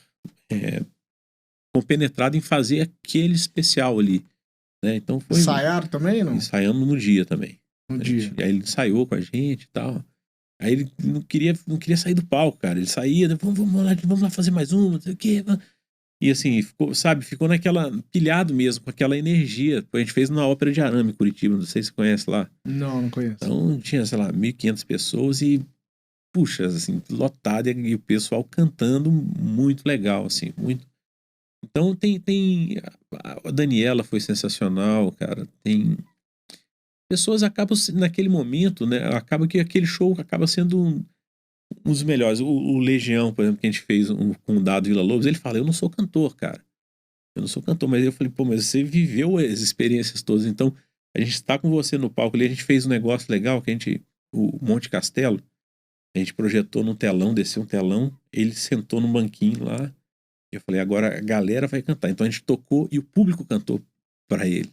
compenetrado em fazer aquele especial ali, né? Então foi... Ensaiaram também, não? Ensaiamos no dia também. Dia. Aí ele ensaiou com a gente e tal. Aí ele não queria sair do palco, cara. Ele saía, vamos lá fazer mais uma, não sei o quê. E assim, ficou naquela... pilhado mesmo, com aquela energia. A gente fez numa ópera de arame em Curitiba, não sei se você conhece lá. Não conheço. Então tinha, sei lá, 1.500 pessoas e, puxa, assim, lotado e o pessoal cantando muito legal, assim, muito. Então a Daniela foi sensacional, cara. Tem... Pessoas acabam, naquele momento, né? Acaba que aquele show acaba sendo um dos melhores. O Legião, por exemplo, que a gente fez com o Dado Villa-Lobos, ele fala, eu não sou cantor, cara. Eu não sou cantor, mas eu falei, pô, mas você viveu as experiências todas, então a gente está com você no palco ali, a gente fez um negócio legal, que o Monte Castelo, a gente projetou num telão, desceu um telão, ele sentou num banquinho lá, e eu falei, agora a galera vai cantar. Então a gente tocou e o público cantou pra ele.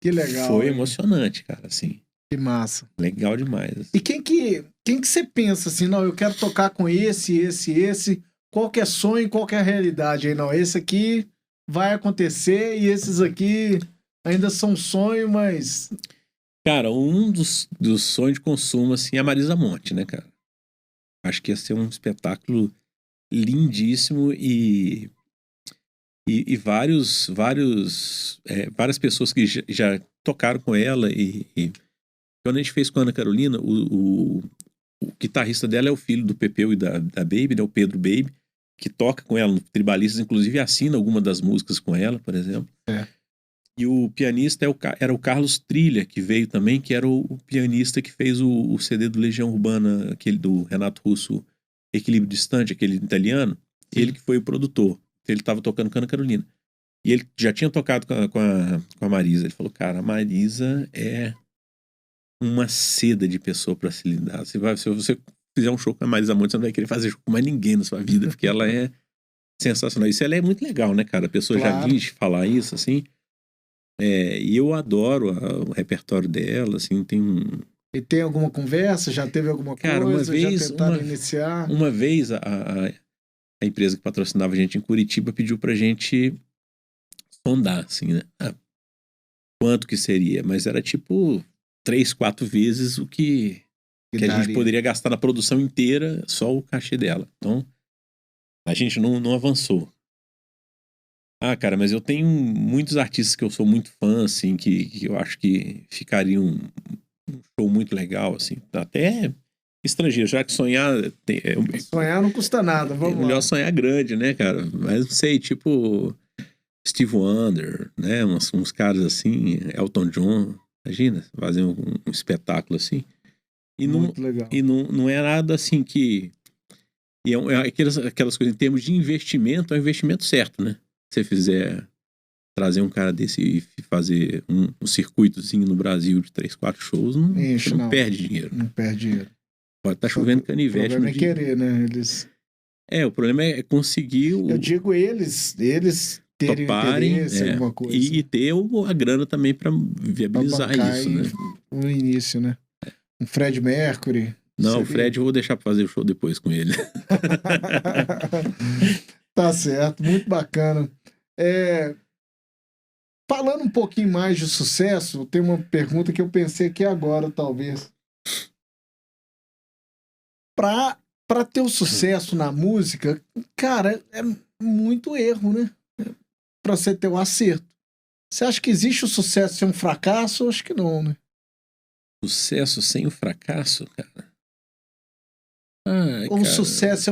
Que legal. Foi emocionante, cara, assim. Que massa. Legal demais. Assim. E quem que você pensa assim, não, eu quero tocar com esse, qual que é sonho, qual que é a realidade aí? Não, esse aqui vai acontecer e esses aqui ainda são sonho, mas... Cara, um dos sonhos de consumo, assim, é a Marisa Monte, né, cara? Acho que ia ser um espetáculo lindíssimo e várias pessoas que já tocaram com ela e quando a gente fez com a Ana Carolina, o guitarrista dela é o filho do Pepeu e da Baby, né, o Pedro Baby, que toca com ela no Tribalistas, inclusive assina alguma das músicas com ela, por exemplo. E o pianista era o Carlos Trilha, que veio também, que era o pianista que fez o CD do Legião Urbana, aquele do Renato Russo, Equilíbrio Distante, aquele italiano. Sim. Ele que foi o produtor. Ele estava tocando com a Ana Carolina. E ele já tinha tocado com a Marisa. Ele falou, cara, a Marisa é uma seda de pessoa para se lidar. Se você fizer um show com a Marisa Monte, você não vai querer fazer show com mais ninguém na sua vida, porque ela é sensacional. Isso ela é muito legal, né, cara? A pessoa já diz falar isso, assim. E eu adoro o repertório dela, assim, tem um... E tem alguma conversa? Já teve alguma cara, coisa? Já tentaram iniciar? Uma vez a empresa que patrocinava a gente em Curitiba pediu pra gente sondar, assim, né? Quanto que seria? Mas era tipo 3, 4 vezes o que a gente poderia gastar na produção inteira, só o cachê dela. Então, a gente não avançou. Cara, mas eu tenho muitos artistas que eu sou muito fã, assim, que eu acho que ficariam um show muito legal, assim. Até estrangeiro, já que sonhar... Sonhar não custa nada, vamos lá. É melhor sonhar grande, né, cara? Mas não sei, tipo Steve Wonder, né? Uns caras assim, Elton John. Imagina, fazer um espetáculo assim. Muito legal. E não é nada assim que... E é aquelas coisas, em termos de investimento, é um investimento certo, né? Se você fizer trazer um cara desse e fazer um circuitozinho no Brasil de 3, 4 shows, você não perde dinheiro. Não perde dinheiro. Pode estar chovendo canivete no dia. O problema é querer, né? O problema é conseguir Eu digo eles terem toparem, interesse em alguma coisa. E ter a grana também para viabilizar isso, né? No início, né? Um Fred Mercury. Não, o Fred eu vou deixar para fazer o show depois com ele. Tá certo, muito bacana. Falando um pouquinho mais de sucesso, tem uma pergunta que eu pensei aqui agora, talvez. Para ter o sucesso na música, cara, é muito erro, né? Para você ter o acerto. Você acha que existe o sucesso sem um fracasso? Acho que não, né? Sucesso sem o fracasso, cara? Ou o sucesso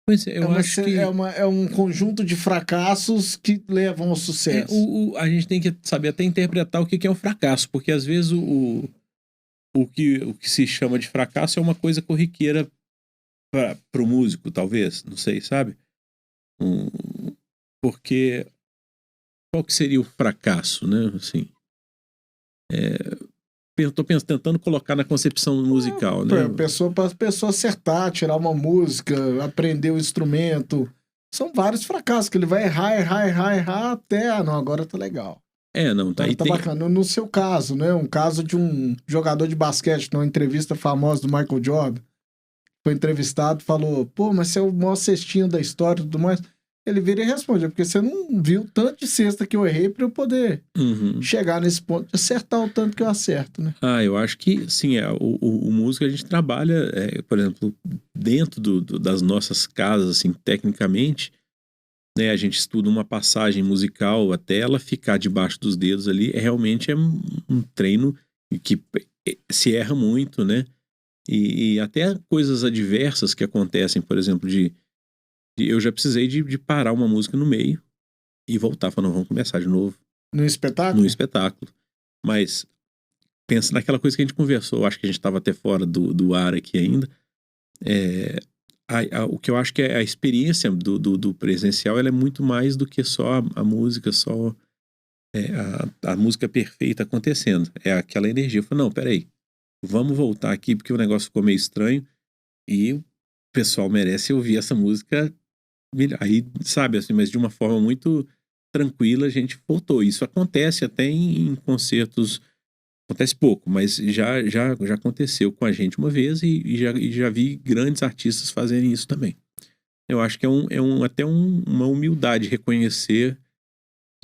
Pois é, eu acho que... É um conjunto de fracassos que levam ao sucesso. A gente tem que saber até interpretar o que é o fracasso, porque às vezes o que se chama de fracasso é uma coisa corriqueira para o músico, talvez, não sei, sabe? Porque qual que seria o fracasso, né? Assim, tô tentando colocar na concepção musical, né? Para a pessoa acertar, tirar uma música, aprender o instrumento. São vários fracassos, que ele vai errar até... não, agora tá legal. Tá aí. Tá bacana. No seu caso, né? Um caso de um jogador de basquete, numa entrevista famosa do Michael Jordan, foi entrevistado, falou, mas você é o maior cestinho da história e tudo mais. Ele vira e responde, porque você não viu tanto de cesta que eu errei para eu poder chegar nesse ponto, acertar o tanto que eu acerto, né? Eu acho que, sim, o músico a gente trabalha, por exemplo, dentro das nossas casas, assim, tecnicamente, né, a gente estuda uma passagem musical até ela ficar debaixo dos dedos ali, realmente é um treino que se erra muito, né? E até coisas adversas que acontecem, por exemplo, eu já precisei de parar uma música no meio e voltar, falar, não, vamos começar de novo. No espetáculo? No espetáculo. Mas pensa naquela coisa que a gente conversou, acho que a gente estava até fora do ar aqui ainda. O que eu acho que é a experiência do presencial, ela é muito mais do que só a música, só a música perfeita acontecendo. É aquela energia. Eu falo, não, peraí, vamos voltar aqui porque o negócio ficou meio estranho e o pessoal merece ouvir essa música. Aí, sabe, assim, mas de uma forma muito tranquila a gente voltou. Isso acontece até em concertos, acontece pouco, mas já aconteceu com a gente uma vez e já vi grandes artistas fazerem isso também. Eu acho que até uma humildade reconhecer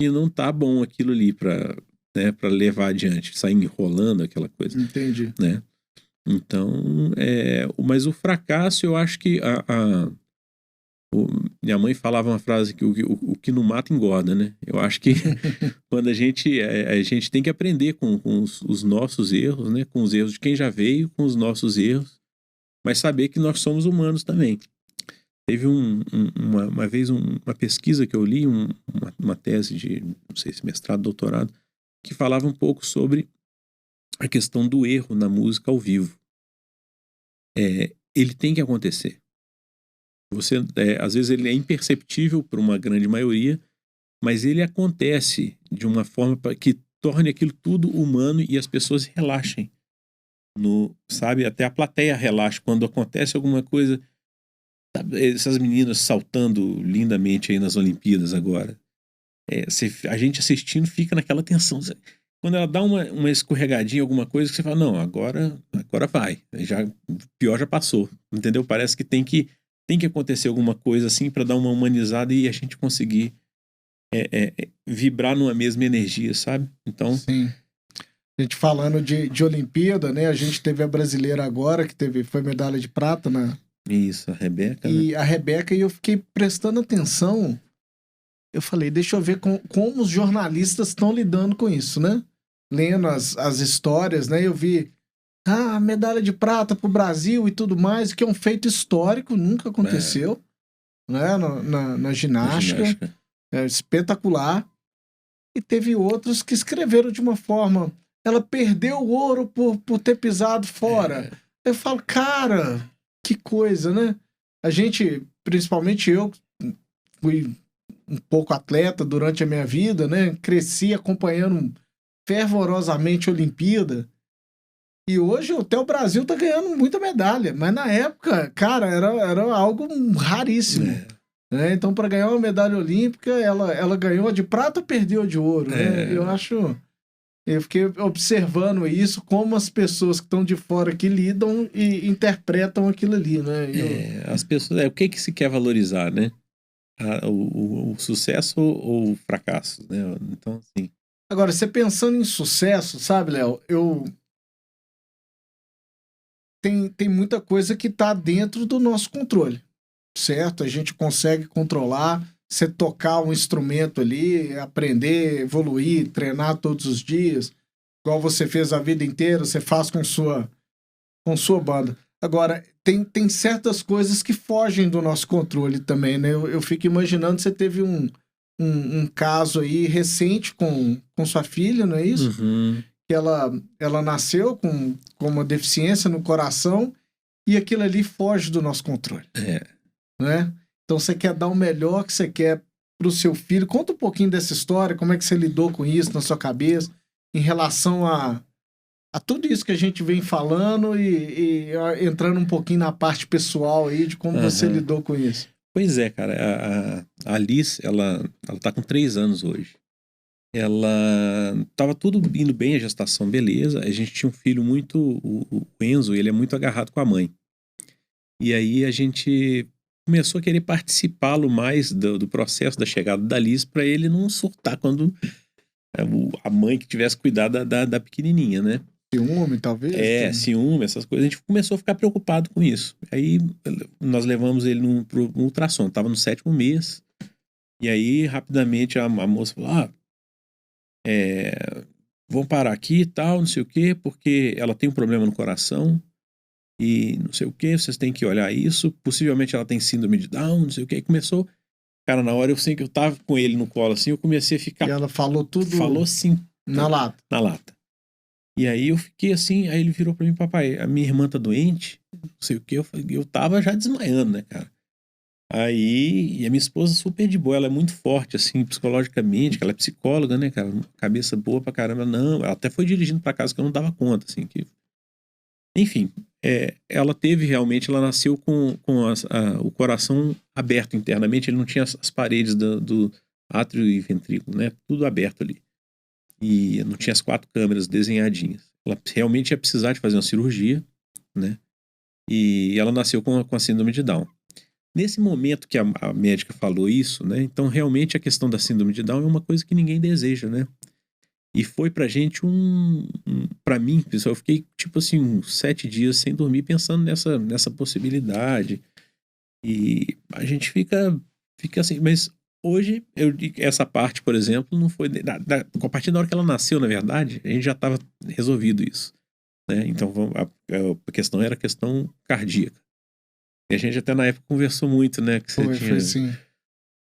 que não tá bom aquilo ali para levar adiante, sair enrolando aquela coisa. Entendi. Né? Então, mas o fracasso, eu acho que minha mãe falava uma frase que o que não mata engorda, né? Eu acho que quando a gente tem que aprender com os nossos erros, né? Com os erros de quem já veio, com os nossos erros, mas saber que nós somos humanos também. Teve uma vez uma pesquisa que eu li, uma tese de, não sei se mestrado, doutorado, que falava um pouco sobre a questão do erro na música ao vivo. Ele tem que acontecer. Às vezes ele é imperceptível para uma grande maioria, mas ele acontece de uma forma que torne aquilo tudo humano e as pessoas relaxem. Sabe? Até a plateia relaxa. Quando acontece alguma coisa, sabe? Essas meninas saltando lindamente aí nas Olimpíadas agora. A gente assistindo fica naquela tensão. Quando ela dá uma escorregadinha, alguma coisa, que você fala, não, agora vai. O pior já passou. Entendeu? Parece que tem que tem que acontecer alguma coisa assim para dar uma humanizada e a gente conseguir vibrar numa mesma energia, sabe? Então, Sim. A gente falando de Olimpíada, né? A gente teve a brasileira agora, que foi medalha de prata, né? isso, a Rebeca, né? E a Rebeca, e eu fiquei prestando atenção. Eu falei, deixa eu ver como os jornalistas estão lidando com isso, né? Lendo as histórias, né? Eu vi, medalha de prata pro Brasil e tudo mais, que é um feito histórico, nunca aconteceu, né? Na ginástica. ginástica. É espetacular. E teve outros que escreveram de uma forma, ela perdeu o ouro por ter pisado fora. Eu falo, cara, que coisa, né? A gente, principalmente eu, fui um pouco atleta durante a minha vida, né? Cresci acompanhando fervorosamente a Olimpíada. E hoje até o Brasil tá ganhando muita medalha. Mas na época, cara, era algo raríssimo. Né? Então, para ganhar uma medalha olímpica, ela ganhou a de prata ou perdeu a de ouro, né? Eu fiquei observando isso, como as pessoas que estão de fora que lidam e interpretam aquilo ali, né? As pessoas, o que se quer valorizar, né? O sucesso ou o fracasso, né? Então, assim... Agora, você pensando em sucesso, sabe, Léo? Tem muita coisa que tá dentro do nosso controle, certo? A gente consegue controlar, você tocar um instrumento ali, aprender, evoluir, treinar todos os dias, igual você fez a vida inteira, você faz com sua banda. Agora, tem certas coisas que fogem do nosso controle também, né? Eu fico imaginando, você teve um caso aí recente com sua filha, não é isso? Uhum. Que ela nasceu com uma deficiência no coração e aquilo ali foge do nosso controle. Né? Então você quer dar o melhor que você quer pro seu filho. Conta um pouquinho dessa história, como é que você lidou com isso na sua cabeça, em relação a tudo isso que a gente vem falando e entrando um pouquinho na parte pessoal aí de como você lidou com isso. Pois é, cara, a Alice, ela tá com 3 anos hoje. Ela tava tudo indo bem, a gestação, beleza. A gente tinha um filho o Enzo, ele é muito agarrado com a mãe. E aí a gente começou a querer participá-lo mais do processo da chegada da Alice para ele não surtar quando a mãe que tivesse cuidado da pequenininha, né? Ciúme, talvez? Ciúme, essas coisas. A gente começou a ficar preocupado com isso. Aí nós levamos ele pro ultrassom. Tava no 7º mês. E aí, rapidamente, a moça falou, vamos parar aqui e tal, não sei o quê, porque ela tem um problema no coração e não sei o quê, vocês têm que olhar isso. Possivelmente ela tem síndrome de Down, não sei o quê. E começou... Cara, na hora eu sei que eu tava com ele no colo assim, eu comecei a ficar... E ela falou tudo... Falou assim... Na lata. Na lata. E aí eu fiquei assim, aí ele virou pra mim, papai, a minha irmã tá doente, não sei o que, eu tava já desmaiando, né, cara? Aí, e a minha esposa super de boa, ela é muito forte, assim, psicologicamente, que ela é psicóloga, né, cara? Cabeça boa pra caramba, não, ela até foi dirigindo pra casa que eu não dava conta, assim, que... Enfim, ela teve realmente, ela nasceu com o coração aberto internamente, ele não tinha as paredes do átrio e ventrículo, né? Tudo aberto ali. E não tinha as 4 câmeras desenhadinhas. Ela realmente ia precisar de fazer uma cirurgia, né? E ela nasceu com a síndrome de Down. Nesse momento que a médica falou isso, né? Então realmente a questão da síndrome de Down é uma coisa que ninguém deseja, né? E foi pra gente pra mim, pessoal, eu fiquei tipo assim, uns 7 dias sem dormir pensando nessa possibilidade. E a gente fica assim, mas hoje, essa parte, por exemplo, não foi... A partir da hora que ela nasceu, na verdade, a gente já estava resolvido isso. Né? Então, a questão era a questão cardíaca. E a gente até na época conversou muito, né? Que Foi sim.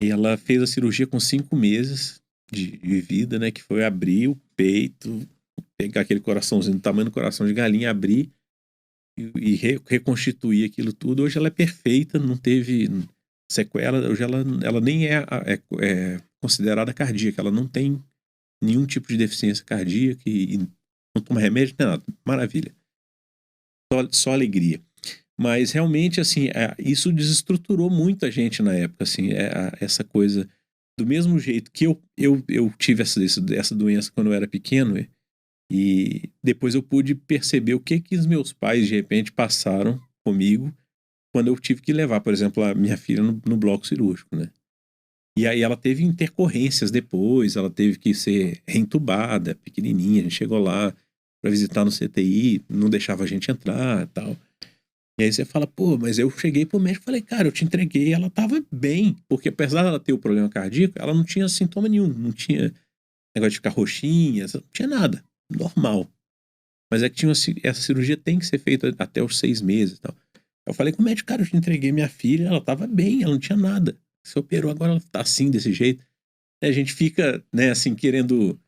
E ela fez a cirurgia com 5 meses de vida, né? Que foi abrir o peito, pegar aquele coraçãozinho do tamanho do coração de galinha, abrir e reconstituir aquilo tudo. Hoje ela é perfeita, não teve sequela. Hoje ela nem é considerada cardíaca, ela não tem nenhum tipo de deficiência cardíaca e não toma remédio, não é nada. Maravilha. Só alegria. Mas realmente, assim, isso desestruturou muito a gente na época, assim, essa coisa. Do mesmo jeito que eu tive essa doença quando eu era pequeno, e depois eu pude perceber o que os meus pais, de repente, passaram comigo quando eu tive que levar, por exemplo, a minha filha no bloco cirúrgico, né? E aí ela teve intercorrências depois, ela teve que ser reentubada, pequenininha, a gente chegou lá para visitar no CTI, não deixava a gente entrar e tal. E aí você fala, pô, mas eu cheguei pro médico e falei, cara, eu te entreguei, ela tava bem, porque apesar dela ter o problema cardíaco, ela não tinha sintoma nenhum, não tinha negócio de ficar roxinha, não tinha nada, normal. Mas é que essa cirurgia tem que ser feita até os 6 meses e tal. Eu falei com o médico, cara, eu te entreguei minha filha, ela tava bem, ela não tinha nada. Você operou, agora ela tá assim, desse jeito. A gente fica, né, assim, querendo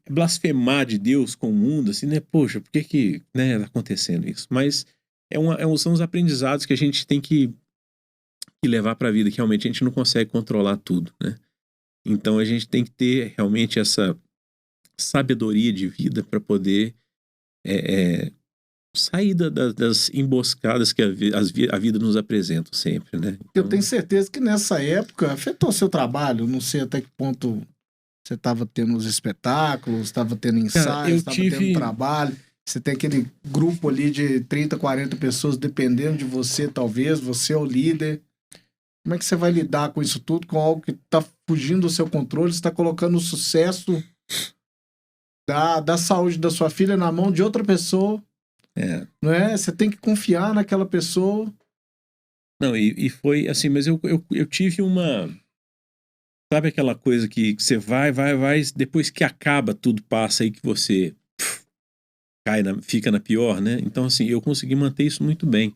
blasfemar de Deus com o mundo, assim, né? Poxa, por que né, tá acontecendo isso? Mas são os aprendizados que a gente tem que levar pra vida, que realmente a gente não consegue controlar tudo, né? Então a gente tem que ter realmente essa sabedoria de vida para poder sair das emboscadas que a vida nos apresenta sempre, né? Eu tenho certeza que nessa época afetou seu trabalho. Não sei até que ponto você estava tendo os espetáculos, estava tendo ensaios, estava tendo trabalho. Você tem aquele grupo ali de 30, 40 pessoas dependendo de você, talvez. Você é o líder. Como é que você vai lidar com isso tudo, com algo que está fugindo do seu controle? Você está colocando o sucesso da saúde da sua filha na mão de outra pessoa. Não é? Você tem que confiar naquela pessoa. Não, e foi assim, mas eu tive uma... Sabe aquela coisa que você vai, depois que acaba, tudo passa aí que você fica na pior, né? Então, assim, eu consegui manter isso muito bem.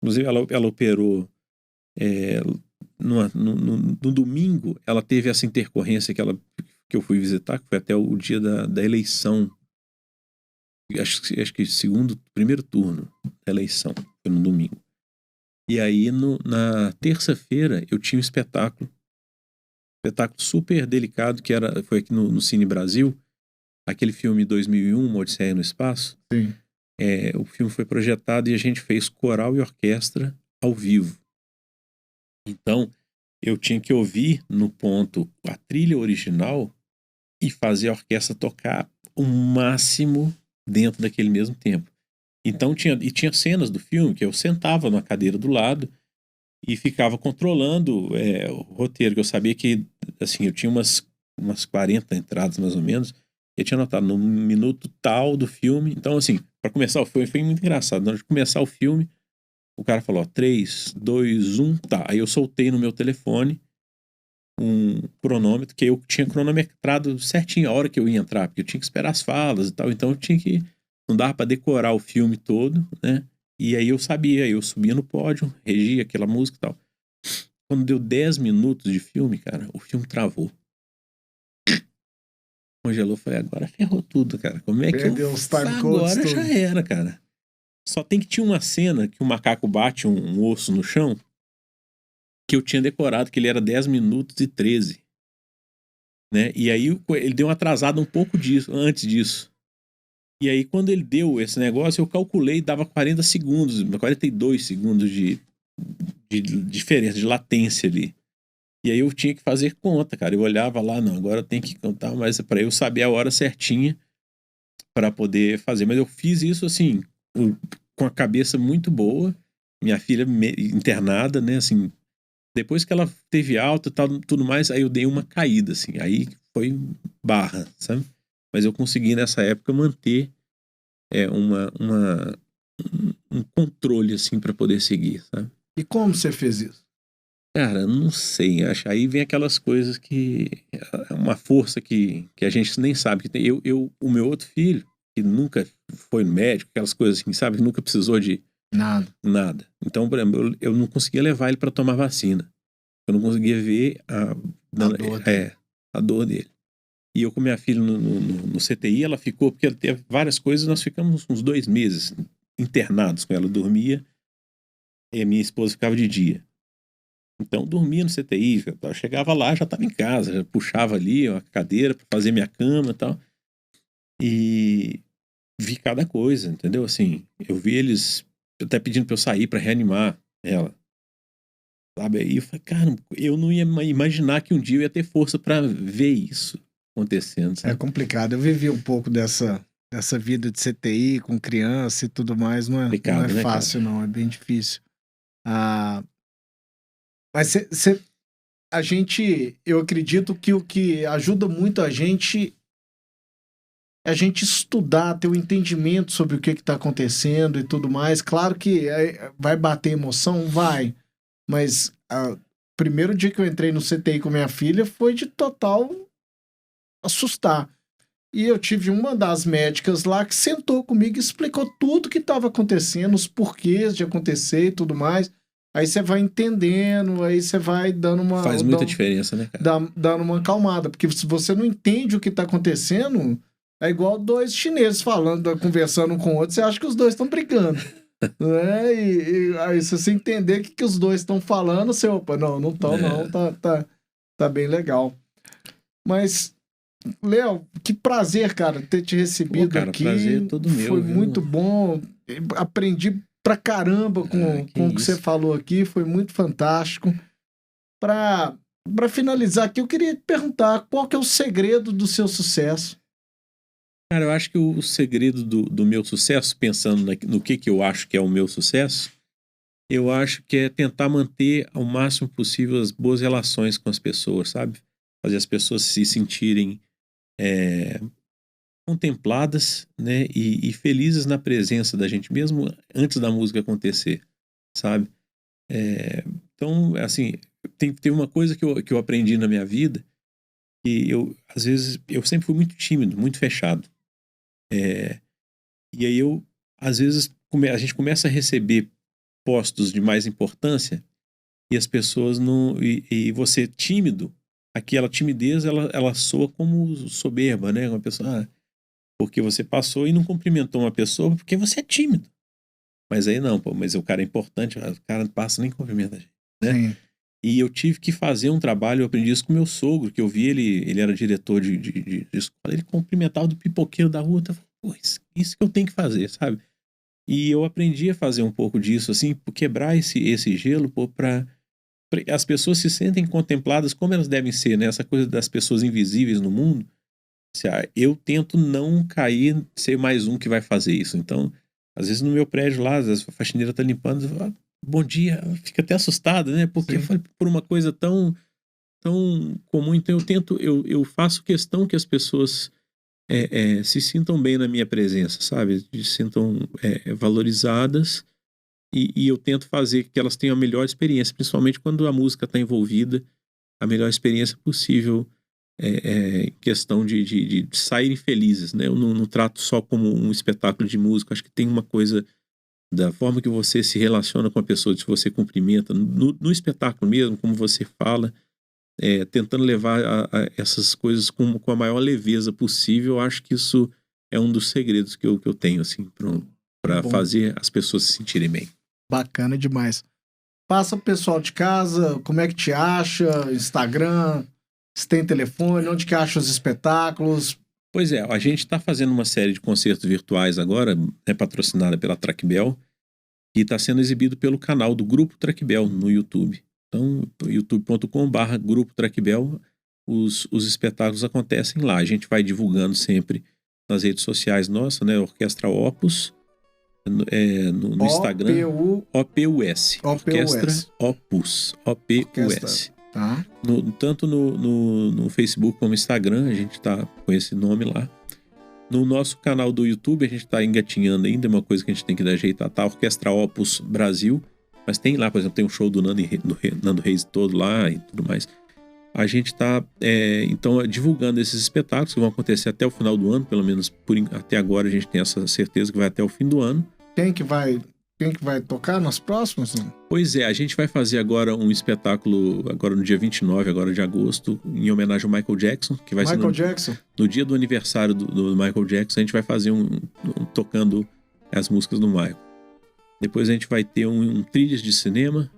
Inclusive, ela operou no domingo, ela teve essa intercorrência que eu fui visitar, que foi até o dia da eleição. Acho que primeiro turno da eleição, foi no domingo. E aí, na terça-feira, eu tinha um espetáculo super delicado, foi aqui no Cine Brasil, aquele filme 2001, Uma Odisseia no Espaço. Sim. O filme foi projetado e a gente fez coral e orquestra ao vivo. Então, eu tinha que ouvir no ponto a trilha original e fazer a orquestra tocar o máximo dentro daquele mesmo tempo. Então, tinha cenas do filme que eu sentava na cadeira do lado e ficava controlando o roteiro, que eu sabia que, assim, eu tinha umas 40 entradas, mais ou menos, eu tinha anotado no minuto tal do filme. Então, assim, para começar o filme, foi muito engraçado. Na hora de começar o filme, o cara falou, 3, 2, 1, tá. Aí eu soltei no meu telefone um cronômetro, que eu tinha cronometrado certinho a hora que eu ia entrar, porque eu tinha que esperar as falas e tal, então eu tinha que... Não dava para decorar o filme todo, né? E aí eu sabia, eu subia no pódio, regia aquela música e tal. Quando deu 10 minutos de filme, cara, o filme travou. Congelou, falei, agora ferrou tudo, cara. Como é que Perdeu os time codes agora já era, cara. Só tem que tinha uma cena que o macaco bate um osso no chão, que eu tinha decorado que ele era 10 minutos e 13. Né? E aí ele deu uma atrasada um pouco antes disso. E aí quando ele deu esse negócio, eu calculei, dava 40 segundos, 42 segundos de diferença, de latência ali. E aí eu tinha que fazer conta, cara. Eu olhava lá, não, agora eu tenho que contar, mas para eu saber a hora certinha para poder fazer. Mas eu fiz isso assim, com a cabeça muito boa. Minha filha internada, né, assim, depois que ela teve alta e tal, tudo mais, aí eu dei uma caída, assim, aí foi barra, sabe? Mas eu consegui nessa época manter um controle, assim, para poder seguir, sabe? E como você fez isso? Cara, não sei, acho. Aí vem aquelas coisas que é uma força que a gente nem sabe que tem. O meu outro filho, que nunca foi no médico, aquelas coisas assim, sabe? Que nunca precisou de nada. Então, por exemplo, eu não conseguia levar ele para tomar vacina. Eu não conseguia ver a dor dele. E eu com minha filha no CTI, ela ficou, porque ela teve várias coisas, nós ficamos uns 2 meses internados com ela. Eu dormia e a minha esposa ficava de dia. Então, dormia no CTI, eu chegava lá, já estava em casa, já puxava ali uma cadeira para fazer minha cama e tal. E vi cada coisa, entendeu? Assim, eu vi eles até pedindo para eu sair para reanimar ela. Sabe? Aí eu falei, cara, eu não ia imaginar que um dia eu ia ter força para ver isso acontecendo, sabe? É complicado. Eu vivi um pouco dessa vida de CTI com criança e tudo mais. Não é Complicado, né, fácil, cara? não. É bem difícil. Ah, mas eu acredito que o que ajuda muito a gente é a gente estudar, ter um entendimento sobre o que está acontecendo e tudo mais. Claro que vai bater emoção, vai. Mas o primeiro dia que eu entrei no CTI com minha filha foi de total assustar. E eu tive uma das médicas lá que sentou comigo e explicou tudo que estava acontecendo, os porquês de acontecer e tudo mais. Aí você vai entendendo, aí você vai dando uma... Faz muita diferença, né, cara? Dando uma acalmada. Porque se você não entende o que está acontecendo, é igual dois chineses falando, conversando um com o outro, você acha que os dois estão brigando. Né? E aí, se você entender o que os dois estão falando, você, opa, não estão, não, tá bem legal. Mas, Léo, que prazer, cara, ter te recebido. Pô, cara, aqui. Prazer todo meu. Foi muito bom. Aprendi pra caramba com o que você falou aqui, foi muito fantástico. Pra finalizar aqui, eu queria te perguntar qual que é o segredo do seu sucesso? Cara, eu acho que o segredo do meu sucesso, pensando no que eu acho que é o meu sucesso, eu acho que é tentar manter ao máximo possível as boas relações com as pessoas, sabe? Fazer as pessoas se sentirem contempladas, né? E felizes na presença da gente, mesmo antes da música acontecer, sabe? Então, assim, tem uma coisa que eu aprendi na minha vida, que às vezes, eu sempre fui muito tímido, muito fechado. E aí às vezes, a gente começa a receber postos de mais importância e as pessoas não... E você tímido, aquela timidez, ela soa como soberba, né? Uma pessoa, porque você passou e não cumprimentou uma pessoa porque você é tímido. Mas aí não, pô, mas o cara é importante, o cara não passa nem cumprimenta a gente, né? Sim. E eu tive que fazer um trabalho, eu aprendi isso com meu sogro, que eu vi ele era diretor de escola, ele cumprimentava do pipoqueiro da rua, eu falei, pô, isso que eu tenho que fazer, sabe? E eu aprendi a fazer um pouco disso, assim, quebrar esse gelo, pô, pra as pessoas se sentem contempladas como elas devem ser, né? Essa coisa das pessoas invisíveis no mundo, eu tento não cair, ser mais um que vai fazer isso. Então, às vezes no meu prédio lá, às vezes a faxineira tá limpando, eu falo, bom dia, fica até assustada, né? Porque por uma coisa tão comum. Então eu faço questão que as pessoas se sintam bem na minha presença, sabe? Se sintam valorizadas e eu tento fazer que elas tenham a melhor experiência, principalmente quando a música está envolvida, a melhor experiência possível em questão de saírem felizes, né? Eu não trato só como um espetáculo de música, acho que tem uma coisa da forma que você se relaciona com a pessoa, se você cumprimenta, no espetáculo mesmo, como você fala, tentando levar essas coisas com a maior leveza possível. Eu acho que isso é um dos segredos que eu tenho, assim, para fazer as pessoas se sentirem bem. Bacana demais. Passa pro pessoal de casa, como é que te acha, Instagram, se tem telefone, onde que acha os espetáculos? Pois é, a gente está fazendo uma série de concertos virtuais agora, patrocinada pela Trackbell, e está sendo exibido pelo canal do Grupo Trackbell no YouTube. Então, youtube.com/Grupo Trackbell, os espetáculos acontecem lá. A gente vai divulgando sempre nas redes sociais nossas, né? Orquestra Opus, no Instagram. OPUS. Orquestra Opus. OPUS. Tá. Tanto no Facebook como no Instagram, a gente tá com esse nome lá. No nosso canal do YouTube, a gente tá engatinhando ainda, é uma coisa que a gente tem que dar jeito, tá? Orquestra Opus Brasil. Mas tem lá, por exemplo, tem um show do Nando Reis todo lá e tudo mais. A gente tá, então, divulgando esses espetáculos que vão acontecer até o final do ano, pelo menos até agora a gente tem essa certeza que vai até o fim do ano. Quem que vai tocar nos próximos? Pois é, a gente vai fazer agora um espetáculo, agora no dia 29 agora de agosto, em homenagem ao Michael Jackson, que vai ser no dia do aniversário do Michael Jackson. A gente vai fazer tocando as músicas do Michael. Depois a gente vai ter um trilhas de cinema.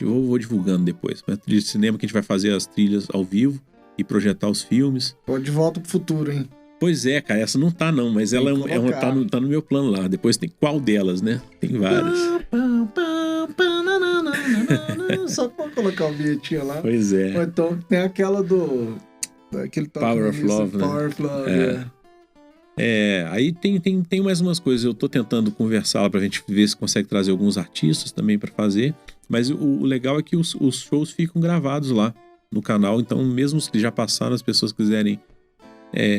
Vou divulgando depois. Mas trilhas de cinema que a gente vai fazer as trilhas ao vivo e projetar os filmes. Pô, De Volta pro Futuro, hein? Pois é, cara. Essa não tá não, mas ela tá no meu plano lá. Depois tem qual delas, né? Tem várias. Só pra colocar o bilhetinho lá. Pois é. Ou então tem aquela aquele Power of Love, né? Power of Love, aí tem mais umas coisas. Eu tô tentando conversar lá pra gente ver se consegue trazer alguns artistas também pra fazer. Mas o legal é que os shows ficam gravados lá no canal, então mesmo os que já passaram, as pessoas quiserem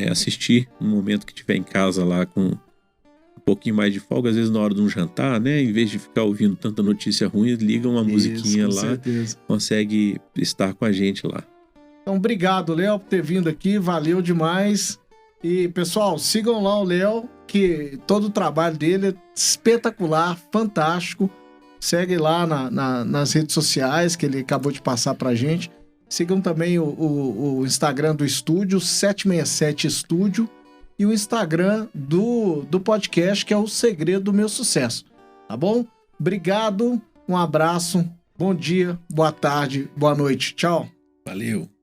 assistir no momento que estiver em casa lá com um pouquinho mais de folga, às vezes na hora de um jantar, né? Em vez de ficar ouvindo tanta notícia ruim, liga uma musiquinha lá, certeza. Consegue estar com a gente lá. Então, obrigado, Léo, por ter vindo aqui, valeu demais. E, pessoal, sigam lá o Léo, que todo o trabalho dele é espetacular, fantástico. Segue lá nas redes sociais que ele acabou de passar pra gente. Sigam também o Instagram do estúdio, 767 Estúdio, e o Instagram do podcast, que é o Segredo do Meu Sucesso. Tá bom? Obrigado, um abraço, bom dia, boa tarde, boa noite. Tchau. Valeu.